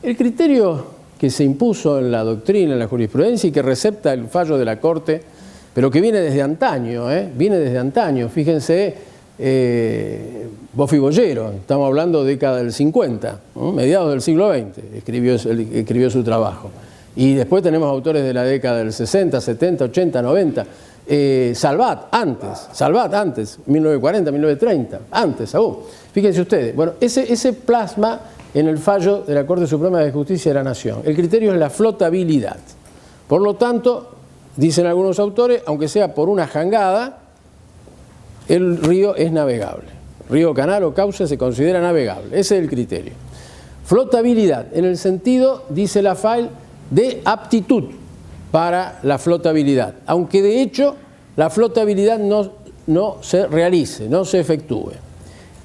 El criterio que se impuso en la doctrina, en la jurisprudencia y que recepta el fallo de la Corte, pero que viene desde antaño, fíjense, Bofi Bollero, estamos hablando de década del 50, mediados del siglo XX, escribió su trabajo. Y después tenemos autores de la década del 60, 70, 80, 90. Salvat antes, 1940, 1930, antes aún. Fíjense ustedes, bueno, ese plasma en el fallo de la Corte Suprema de Justicia de la Nación. El criterio es la flotabilidad. Por lo tanto, dicen algunos autores, aunque sea por una jangada, el río es navegable. Río, canal o cauce se considera navegable. Ese es el criterio. Flotabilidad, en el sentido, dice Lafayette, de aptitud para la flotabilidad. Aunque de hecho la flotabilidad no se realice, no se efectúe.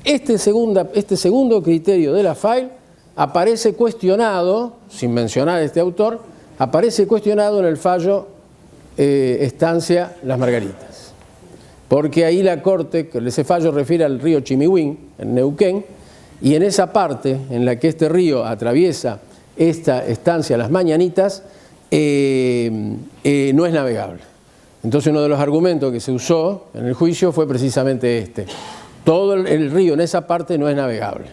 Este segundo criterio de Lafayette aparece cuestionado, sin mencionar a este autor, aparece cuestionado en el fallo Estancia Las Margaritas. Porque ahí la Corte, ese fallo refiere al río Chimihuín, en Neuquén, y en esa parte en la que este río atraviesa esta estancia Las Mañanitas, no es navegable. Entonces uno de los argumentos que se usó en el juicio fue precisamente este. Todo el río en esa parte no es navegable.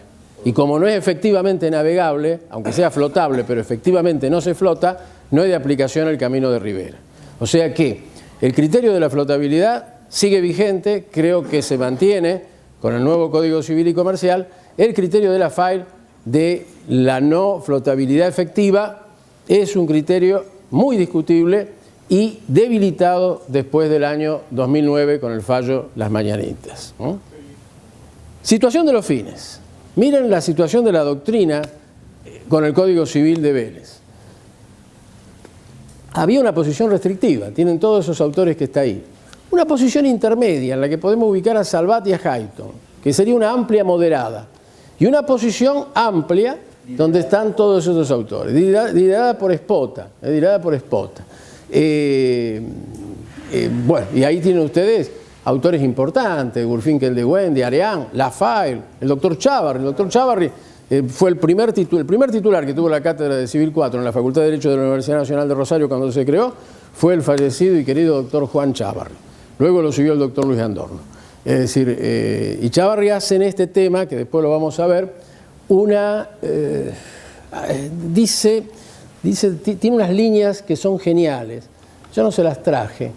Y como no es efectivamente navegable, aunque sea flotable, pero efectivamente no se flota, no es de aplicación el camino de Rivera. O sea que el criterio de la flotabilidad sigue vigente, creo que se mantiene con el nuevo Código Civil y Comercial, el criterio de Lafayette de la no flotabilidad efectiva es un criterio muy discutible y debilitado después del año 2009 con el fallo Las Mañanitas. Situación de los fines. Miren la situación de la doctrina con el Código Civil de Vélez. Había una posición restrictiva, tienen todos esos autores que está ahí. Una posición intermedia en la que podemos ubicar a Salvat y a Hayton, que sería una amplia moderada. Y una posición amplia donde están todos esos autores, liderada por Espota. Bueno, y ahí tienen ustedes autores importantes, Gurfinkel de Wendy, Areán, Lafaille, el doctor Chávarri. El doctor Chávarri fue el primer titular que tuvo la cátedra de Civil 4 en la Facultad de Derecho de la Universidad Nacional de Rosario cuando se creó, fue el fallecido y querido doctor Juan Chávarri. Luego lo siguió el doctor Luis Andorno. Es decir, y Chávarri hace en este tema, que después lo vamos a ver, tiene unas líneas que son geniales. Yo no se las traje,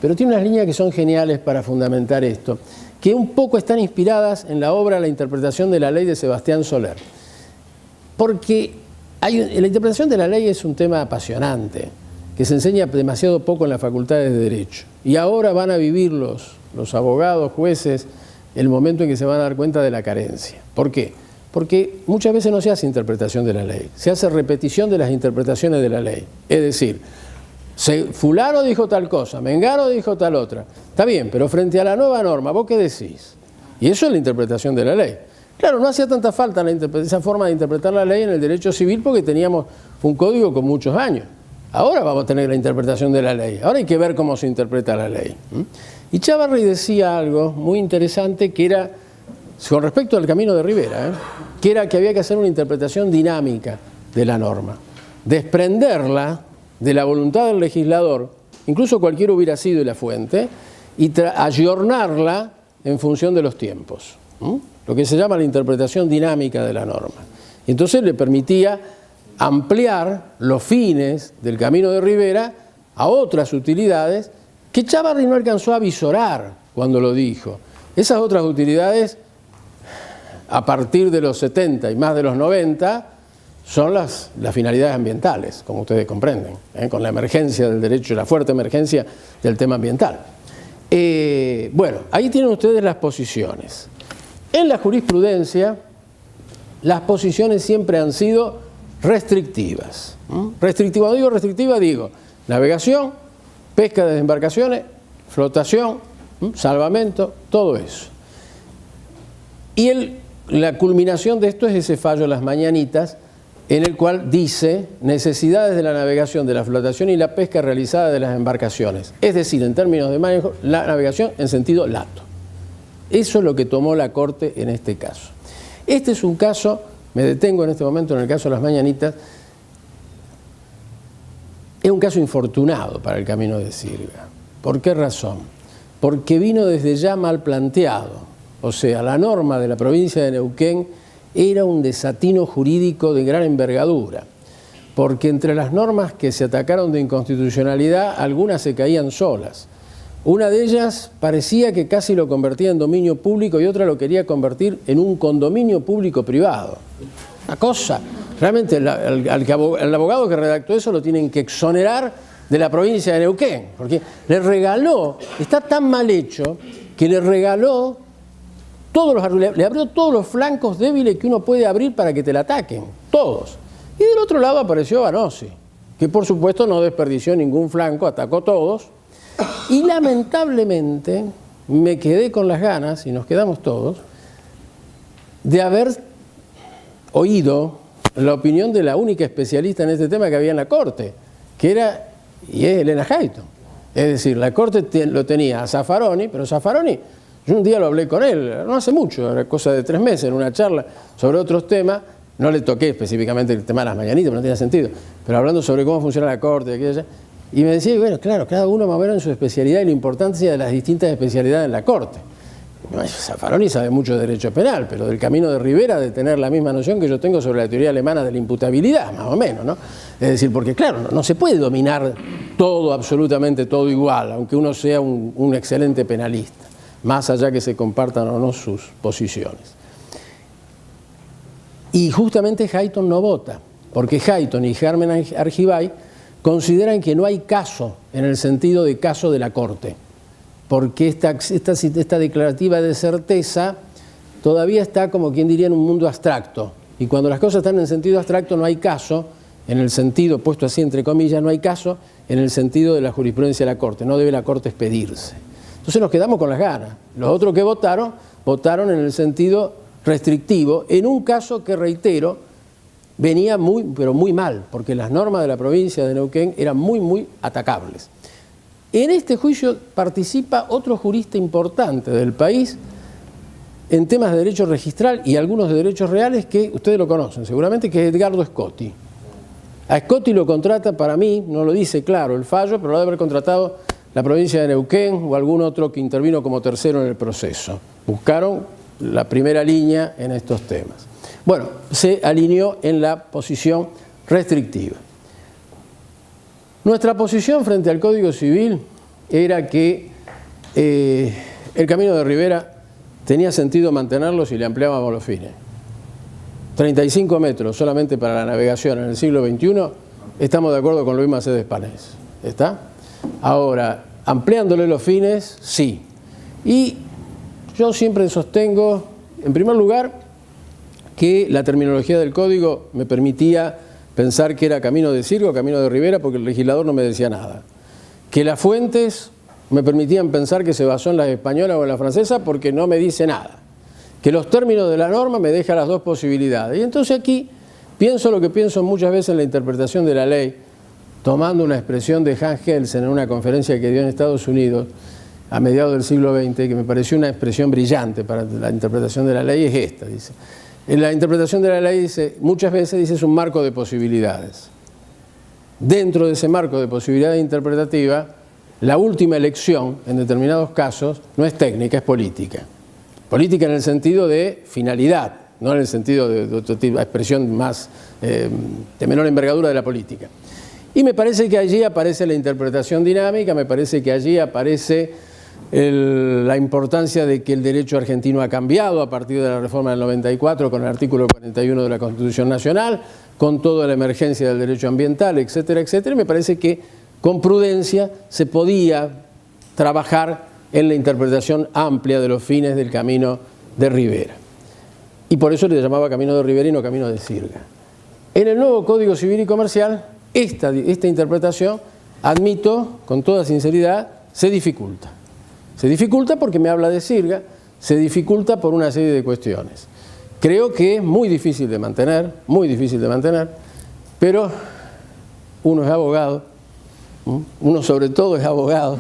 pero tiene unas líneas que son geniales para fundamentar esto, que un poco están inspiradas en la obra La interpretación de la ley de Sebastián Soler. Porque la interpretación de la ley es un tema apasionante, que se enseña demasiado poco en las facultades de Derecho. Y ahora van a vivir los abogados, jueces, el momento en que se van a dar cuenta de la carencia. ¿Por qué? Porque muchas veces no se hace interpretación de la ley, se hace repetición de las interpretaciones de la ley. Es decir, fulano dijo tal cosa, mengano dijo tal otra. Está bien, pero frente a la nueva norma, ¿vos qué decís? Y eso es la interpretación de la ley. Claro, no hacía tanta falta esa forma de interpretar la ley en el derecho civil porque teníamos un código con muchos años. Ahora vamos a tener la interpretación de la ley. Ahora hay que ver cómo se interpreta la ley. Y Chávarri decía algo muy interesante que era, con respecto al camino de Rivera, que era que había que hacer una interpretación dinámica de la norma. Desprenderla de la voluntad del legislador, incluso cualquiera hubiera sido la fuente, y ayornarla en función de los tiempos. Lo que se llama la interpretación dinámica de la norma. Y entonces le permitía ampliar los fines del camino de Rivera a otras utilidades que Chávarri no alcanzó a visorar cuando lo dijo. Esas otras utilidades, a partir de los 70 y más de los 90, son las finalidades ambientales, como ustedes comprenden, con la emergencia del derecho, la fuerte emergencia del tema ambiental. Bueno, ahí tienen ustedes las posiciones. En la jurisprudencia, las posiciones siempre han sido restrictivas. Cuando digo restrictiva, digo navegación, pesca de embarcaciones, flotación, salvamento, todo eso. Y la culminación de esto es ese fallo Las Mañanitas, en el cual dice necesidades de la navegación, de la flotación y la pesca realizada de las embarcaciones. Es decir, en términos de manejo, la navegación en sentido lato. Eso es lo que tomó la Corte en este caso. Este es un caso, me detengo en este momento en el caso de Las Mañanitas, es un caso infortunado para el camino de Sirga. ¿Por qué razón? Porque vino desde ya mal planteado. O sea, la norma de la provincia de Neuquén era un desatino jurídico de gran envergadura, porque entre las normas que se atacaron de inconstitucionalidad, algunas se caían solas. Una de ellas parecía que casi lo convertía en dominio público y otra lo quería convertir en un condominio público-privado. Una cosa, realmente el abogado que redactó eso lo tienen que exonerar de la provincia de Neuquén, porque le regaló, está tan mal hecho, que le regaló le abrió todos los flancos débiles que uno puede abrir para que te la ataquen, todos. Y del otro lado apareció Vanossi, que por supuesto no desperdició ningún flanco, atacó todos. Y lamentablemente me quedé con las ganas, y nos quedamos todos, de haber oído la opinión de la única especialista en este tema que había en la Corte, que era y es Elena Hayton. Es decir, la Corte lo tenía a Zaffaroni, pero Zaffaroni, yo un día lo hablé con él, no hace mucho, era cosa de 3 meses, en una charla sobre otros temas, no le toqué específicamente el tema de Las Mañanitas, no tenía sentido, pero hablando sobre cómo funciona la Corte, y me decía, bueno, claro, cada uno más o menos en su especialidad y la importancia de las distintas especialidades en la Corte. Zaffaroni sabe mucho de derecho penal, pero del camino de Rivera de tener la misma noción que yo tengo sobre la teoría alemana de la imputabilidad, más o menos, ¿no? Es decir, porque claro, no se puede dominar todo, absolutamente todo igual, aunque uno sea un excelente penalista, más allá que se compartan o no sus posiciones. Y justamente Hayton no vota. porque Hayton y Germán Argibay consideran que no hay caso en el sentido de caso de la Corte, porque esta declarativa de certeza todavía está, como quien diría, en un mundo abstracto, y cuando las cosas están en sentido abstracto no hay caso, en el sentido, puesto así entre comillas, no hay caso en el sentido de la jurisprudencia de la Corte, no debe la Corte expedirse. Entonces nos quedamos con las ganas. Los otros que votaron en el sentido restrictivo, en un caso que, reitero, venía pero muy mal, porque las normas de la provincia de Neuquén eran muy atacables. En este juicio participa otro jurista importante del país en temas de derecho registral y algunos de derechos reales que ustedes lo conocen seguramente, que es Edgardo Scotti. A Scotti lo contrata, para mí, no lo dice claro el fallo, pero lo debe haber contratado la provincia de Neuquén o algún otro que intervino como tercero en el proceso. Buscaron la primera línea en estos temas. Bueno, se alineó en la posición restrictiva. Nuestra posición frente al Código Civil era que el Camino de Rivera tenía sentido mantenerlo si le ampliábamos los fines. 35 metros solamente para la navegación en el siglo XXI, estamos de acuerdo con Luis Mercedes Panés. ¿Está? Ahora, ampliándole los fines, sí. Y yo siempre sostengo, en primer lugar, que la terminología del código me permitía pensar que era Camino de Sirga o Camino de Rivera porque el legislador no me decía nada. Que las fuentes me permitían pensar que se basó en la española o en la francesa porque no me dice nada. Que los términos de la norma me dejan las dos posibilidades. Y entonces aquí pienso lo que pienso muchas veces en la interpretación de la ley, tomando una expresión de Hans Kelsen en una conferencia que dio en Estados Unidos a mediados del siglo XX, que me pareció una expresión brillante para la interpretación de la ley, es esta, dice. En la interpretación de la ley, dice, muchas veces dice, es un marco de posibilidades. Dentro de ese marco de posibilidades interpretativas, la última elección, en determinados casos, no es técnica, es política. Política en el sentido de finalidad, no en el sentido de otro tipo de expresión más de menor envergadura de la política. Y me parece que allí aparece la interpretación dinámica, me parece que allí aparece la importancia de que el derecho argentino ha cambiado a partir de la reforma del 94 con el artículo 41 de la Constitución Nacional, con toda la emergencia del derecho ambiental, etcétera, etcétera. Y me parece que con prudencia se podía trabajar en la interpretación amplia de los fines del Camino de Rivera. Y por eso le llamaba Camino de Rivera y no Camino de Sirga. En el nuevo Código Civil y Comercial, esta interpretación, admito con toda sinceridad, se dificulta. Se dificulta porque me habla de Sirga, se dificulta por una serie de cuestiones. Creo que es muy difícil de mantener, pero uno es abogado, uno sobre todo es abogado.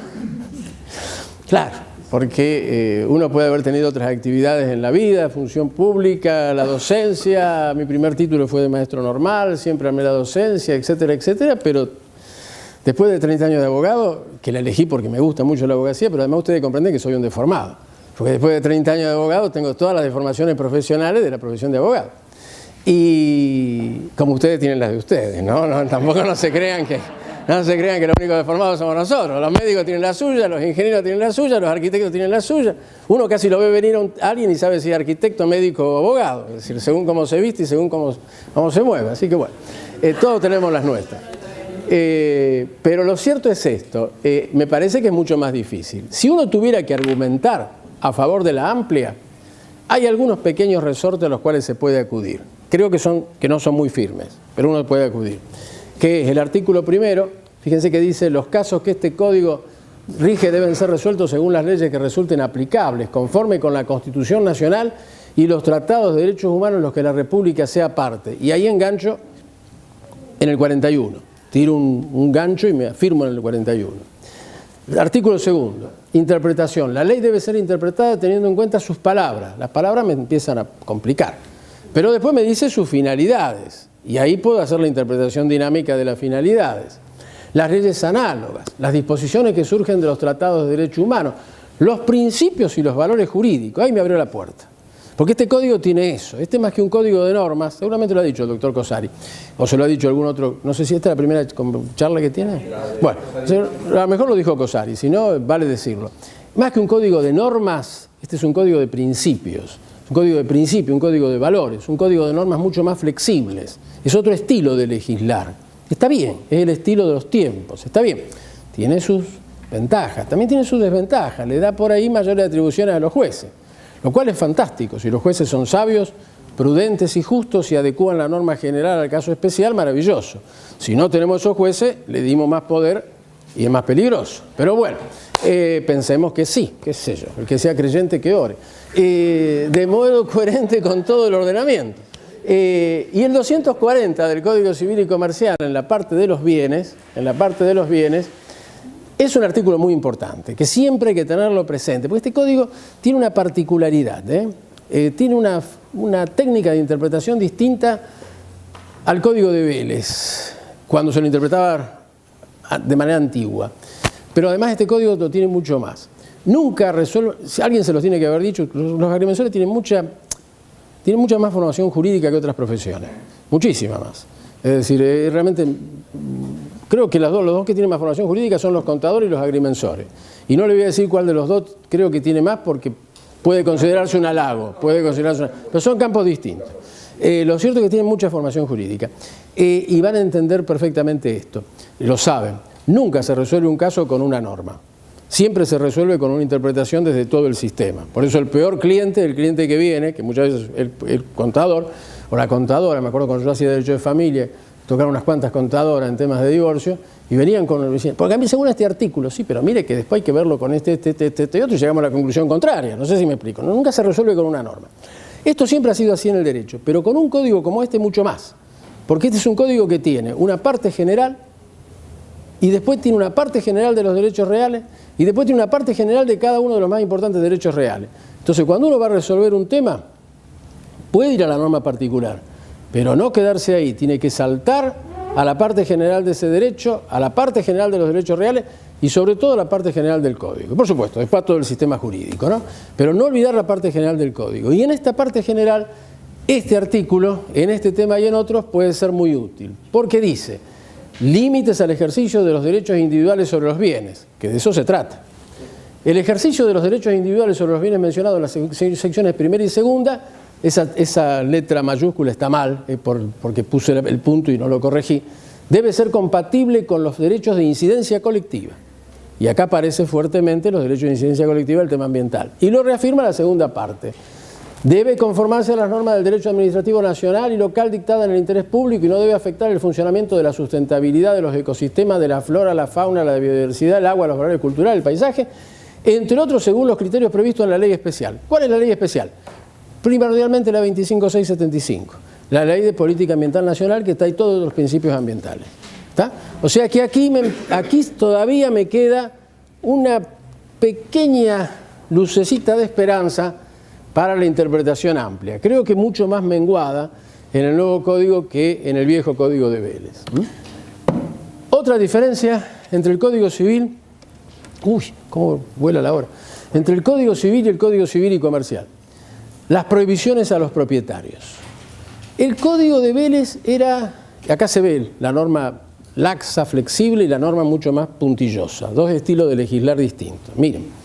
Claro, porque uno puede haber tenido otras actividades en la vida, función pública, la docencia, mi primer título fue de maestro normal, siempre amé la docencia, etcétera, etcétera, pero después de 30 años de abogado, que la elegí porque me gusta mucho la abogacía, pero además ustedes comprenden que soy un deformado, porque después de 30 años de abogado tengo todas las deformaciones profesionales de la profesión de abogado. Y como ustedes tienen las de ustedes, ¿no? Tampoco no se crean que los únicos deformados somos nosotros. Los médicos tienen la suya, los ingenieros tienen la suya, los arquitectos tienen la suya. Uno casi lo ve venir a alguien y sabe si es arquitecto, médico o abogado. Es decir, según cómo se viste y según cómo se mueve. Así que bueno, todos tenemos las nuestras. Pero lo cierto es esto, me parece que es mucho más difícil. Si uno tuviera que argumentar a favor de la amplia, hay algunos pequeños resortes a los cuales se puede acudir. Creo que no son muy firmes, pero uno puede acudir. Que es el artículo primero, fíjense que dice, los casos que este código rige deben ser resueltos según las leyes que resulten aplicables, conforme con la Constitución Nacional y los tratados de derechos humanos en los que la República sea parte. Y ahí engancho en el 41. Tiro un gancho y me afirmo en el 41. Artículo segundo, interpretación. La ley debe ser interpretada teniendo en cuenta sus palabras. Las palabras me empiezan a complicar. Pero después me dice sus finalidades. Y ahí puedo hacer la interpretación dinámica de las finalidades. Las leyes análogas, las disposiciones que surgen de los tratados de derechos humanos, los principios y los valores jurídicos. Ahí me abrió la puerta. Porque este código tiene eso. Este más que un código de normas, seguramente lo ha dicho el doctor Cosari, o se lo ha dicho algún otro, no sé si esta es la primera charla que tiene. Bueno, a lo mejor lo dijo Cosari, si no, vale decirlo. Más que un código de normas, este es un código de principios. un código de principio, un código de valores, un código de normas mucho más flexibles. Es otro estilo de legislar. Está bien, es el estilo de los tiempos, está bien. Tiene sus ventajas, también tiene sus desventajas, le da por ahí mayores atribuciones a los jueces, lo cual es fantástico. Si los jueces son sabios, prudentes y justos y adecúan la norma general al caso especial, maravilloso. Si no tenemos esos jueces, le dimos más poder y es más peligroso. Pero bueno, pensemos que sí, qué sé yo, el que sea creyente que ore. De modo coherente con todo el ordenamiento. Y el 240 del Código Civil y Comercial, en la parte de los bienes, es un artículo muy importante, que siempre hay que tenerlo presente, porque este código tiene una particularidad, tiene una técnica de interpretación distinta al Código de Vélez, cuando se lo interpretaba de manera antigua. Pero además este código lo tiene mucho más. Nunca resuelve, si alguien se los tiene que haber dicho, los agrimensores tienen mucha más formación jurídica que otras profesiones, muchísima más. Es decir, realmente creo que los dos que tienen más formación jurídica son los contadores y los agrimensores. Y no le voy a decir cuál de los dos creo que tiene más porque puede considerarse un halago, pero son campos distintos. Lo cierto es que tienen mucha formación jurídica y van a entender perfectamente esto, lo saben. Nunca se resuelve un caso con una norma. Siempre se resuelve con una interpretación desde todo el sistema. Por eso el peor cliente, el cliente que viene, que muchas veces el contador o la contadora, me acuerdo cuando yo hacía derecho de familia, tocaron unas cuantas contadoras en temas de divorcio y venían con el porque a mí según este artículo, sí, pero mire que después hay que verlo con este y otro y llegamos a la conclusión contraria. No sé si me explico. Nunca se resuelve con una norma. Esto siempre ha sido así en el derecho, pero con un código como este mucho más. Porque este es un código que tiene una parte general y después tiene una parte general de los derechos reales y después tiene una parte general de cada uno de los más importantes derechos reales. Entonces, cuando uno va a resolver un tema, puede ir a la norma particular, pero no quedarse ahí, tiene que saltar a la parte general de ese derecho, a la parte general de los derechos reales y sobre todo a la parte general del código. Por supuesto, después todo el sistema jurídico, ¿no? Pero no olvidar la parte general del código. Y en esta parte general, este artículo, en este tema y en otros, puede ser muy útil, porque dice límites al ejercicio de los derechos individuales sobre los bienes, que de eso se trata. El ejercicio de los derechos individuales sobre los bienes mencionados en las secciones primera y segunda, esa letra mayúscula está mal, porque puse el punto y no lo corregí, debe ser compatible con los derechos de incidencia colectiva. Y acá aparece fuertemente los derechos de incidencia colectiva del tema ambiental. Y lo reafirma la segunda parte. Debe conformarse a las normas del derecho administrativo nacional y local dictadas en el interés público y no debe afectar el funcionamiento de la sustentabilidad de los ecosistemas, de la flora, la fauna, la biodiversidad, el agua, los valores culturales, el paisaje, entre otros según los criterios previstos en la ley especial. ¿Cuál es la ley especial? Primordialmente la 25675, la ley de política ambiental nacional que está ahí todos los principios ambientales. ¿Está? O sea que aquí todavía me queda una pequeña lucecita de esperanza para la interpretación amplia. Creo que mucho más menguada en el nuevo código que en el viejo código de Vélez. Otra diferencia entre el Código Civil, cómo vuela la hora, entre el Código Civil y el Código Civil y Comercial. Las prohibiciones a los propietarios. El Código de Vélez era, acá se ve la norma laxa, flexible y la norma mucho más puntillosa, dos estilos de legislar distintos. Miren.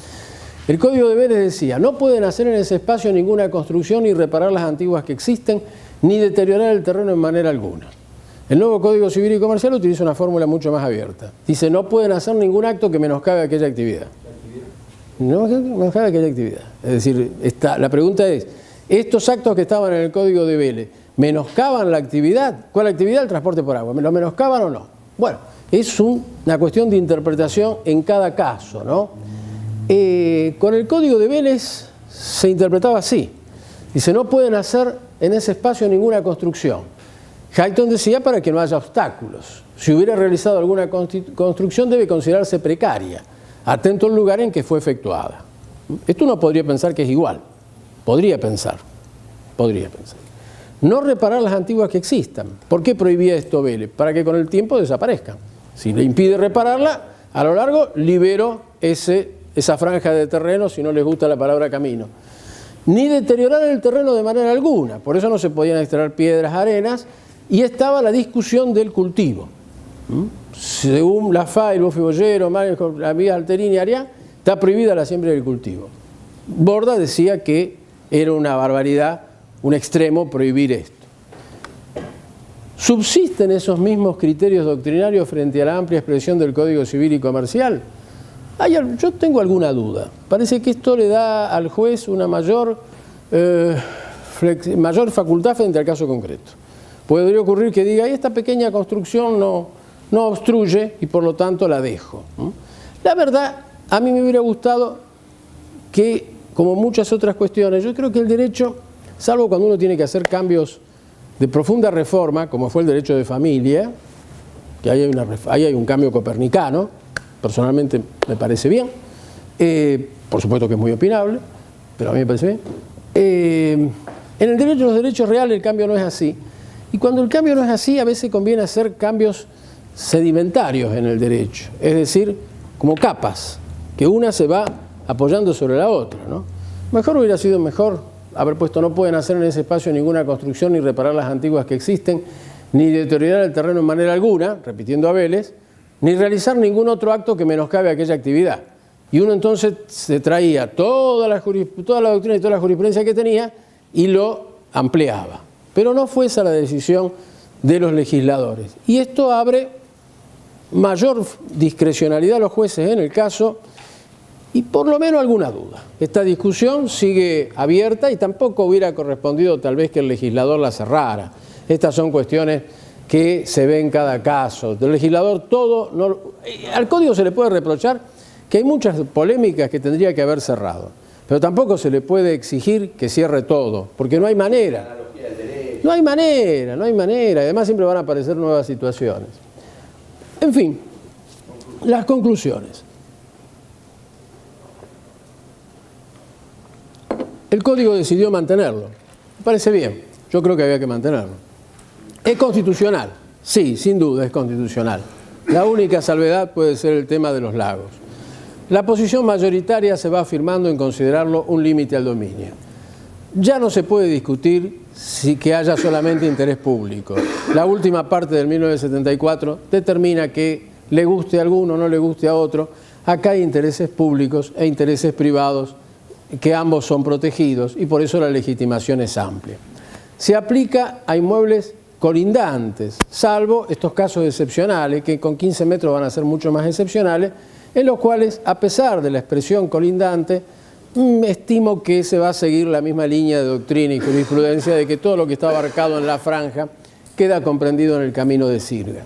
El Código de Vélez decía, no pueden hacer en ese espacio ninguna construcción ni reparar las antiguas que existen, ni deteriorar el terreno en manera alguna. El nuevo Código Civil y Comercial utiliza una fórmula mucho más abierta. Dice, no pueden hacer ningún acto que menoscabe aquella actividad. No menoscabe aquella actividad. Es decir, la pregunta es, ¿estos actos que estaban en el Código de Vélez menoscaban la actividad? ¿Cuál actividad? El transporte por agua. ¿Lo menoscaban o no? Bueno, es una cuestión de interpretación en cada caso, ¿no? Con el Código de Vélez se interpretaba así. Dice, no pueden hacer en ese espacio ninguna construcción. Hayton decía para que no haya obstáculos. Si hubiera realizado alguna construcción debe considerarse precaria, atento al lugar en que fue efectuada. Esto uno podría pensar que es igual. Podría pensar. No reparar las antiguas que existan. ¿Por qué prohibía esto Vélez? Para que con el tiempo desaparezcan. Si le impide repararla, a lo largo libero esa franja de terreno, si no les gusta la palabra camino. Ni deteriorar el terreno de manera alguna, por eso no se podían extraer piedras, arenas, y estaba la discusión del cultivo. Según Lafay, Buffy Bollero, la vía Alterini y Ariá, está prohibida la siembra del cultivo. Borda decía que era una barbaridad, un extremo prohibir esto. ¿Subsisten esos mismos criterios doctrinarios frente a la amplia expresión del Código Civil y Comercial? Yo tengo alguna duda. Parece que esto le da al juez una mayor facultad frente al caso concreto. Podría ocurrir que diga, esta pequeña construcción no obstruye y por lo tanto la dejo. La verdad, a mí me hubiera gustado que, como muchas otras cuestiones, yo creo que el derecho, salvo cuando uno tiene que hacer cambios de profunda reforma, como fue el derecho de familia, que ahí hay un cambio copernicano, personalmente me parece bien, por supuesto que es muy opinable, pero a mí me parece bien. En el derecho, los derechos reales, el cambio no es así. Y cuando el cambio no es así, a veces conviene hacer cambios sedimentarios en el derecho, es decir, como capas, que una se va apoyando sobre la otra, ¿no? Hubiera sido mejor haber puesto, no pueden hacer en ese espacio ninguna construcción ni reparar las antiguas que existen, ni deteriorar el terreno en manera alguna, repitiendo a Vélez, ni realizar ningún otro acto que menoscabe aquella actividad. Y uno entonces se traía toda la doctrina y toda la jurisprudencia que tenía y lo ampliaba. Pero no fue esa la decisión de los legisladores. Y esto abre mayor discrecionalidad a los jueces en el caso y por lo menos alguna duda. Esta discusión sigue abierta y tampoco hubiera correspondido tal vez que el legislador la cerrara. Estas son cuestiones que se ven en cada caso. Del legislador al código se le puede reprochar que hay muchas polémicas que tendría que haber cerrado, pero tampoco se le puede exigir que cierre todo, porque no hay manera. No hay manera. Además siempre van a aparecer nuevas situaciones. En fin, las conclusiones. El Código decidió mantenerlo. Me parece bien. Yo creo que había que mantenerlo. ¿Es constitucional? Sí, sin duda es constitucional. La única salvedad puede ser el tema de los lagos. La posición mayoritaria se va afirmando en considerarlo un límite al dominio. Ya no se puede discutir que haya solamente interés público. La última parte del 1974 determina que le guste a alguno o no le guste a otro. Acá hay intereses públicos e intereses privados que ambos son protegidos y por eso la legitimación es amplia. Se aplica a inmuebles colindantes, salvo estos casos excepcionales, que con 15 metros van a ser mucho más excepcionales, en los cuales, a pesar de la expresión colindante, estimo que se va a seguir la misma línea de doctrina y jurisprudencia de que todo lo que está abarcado en la franja queda comprendido en el camino de sirga.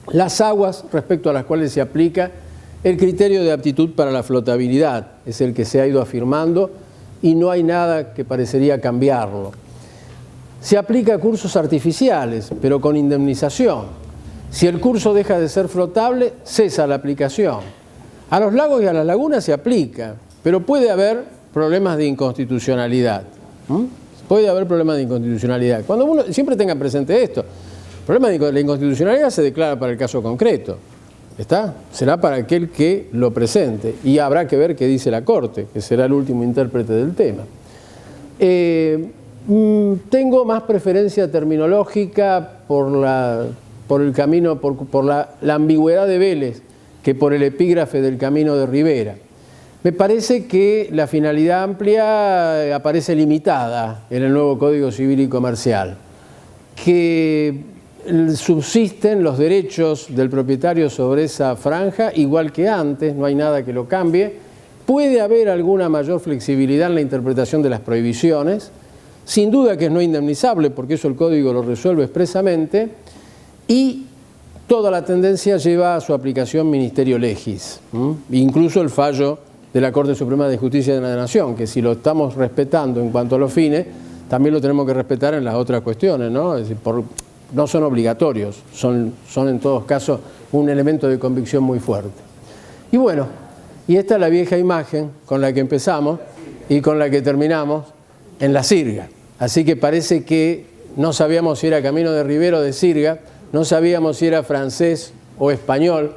Las aguas respecto a las cuales se aplica el criterio de aptitud para la flotabilidad es el que se ha ido afirmando y no hay nada que parecería cambiarlo. Se aplica a cursos artificiales, pero con indemnización. Si el curso deja de ser flotable, cesa la aplicación. A los lagos y a las lagunas se aplica, pero puede haber problemas de inconstitucionalidad. Puede haber problemas de inconstitucionalidad. Cuando uno siempre tenga presente esto, el problema de la inconstitucionalidad se declara para el caso concreto. ¿Está? Será para aquel que lo presente y habrá que ver qué dice la Corte, que será el último intérprete del tema. Tengo más preferencia terminológica por la ambigüedad de Vélez que por el epígrafe del Camino de Rivera. Me parece que la finalidad amplia aparece limitada en el nuevo Código Civil y Comercial, que subsisten los derechos del propietario sobre esa franja, igual que antes, no hay nada que lo cambie. Puede haber alguna mayor flexibilidad en la interpretación de las prohibiciones, sin duda que es no indemnizable, porque eso el Código lo resuelve expresamente, y toda la tendencia lleva a su aplicación ministerio legis, incluso el fallo de la Corte Suprema de Justicia de la Nación, que si lo estamos respetando en cuanto a los fines, también lo tenemos que respetar en las otras cuestiones, ¿no? Es decir, no son obligatorios, son en todos casos un elemento de convicción muy fuerte. Y bueno, y esta es la vieja imagen con la que empezamos y con la que terminamos en la sirga. Así que parece que no sabíamos si era Camino de Rivera o de Sirga, no sabíamos si era francés o español,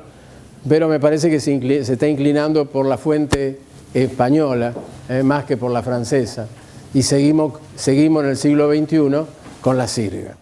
pero me parece que se está inclinando por la fuente española más que por la francesa. Y seguimos en el siglo XXI con la sirga.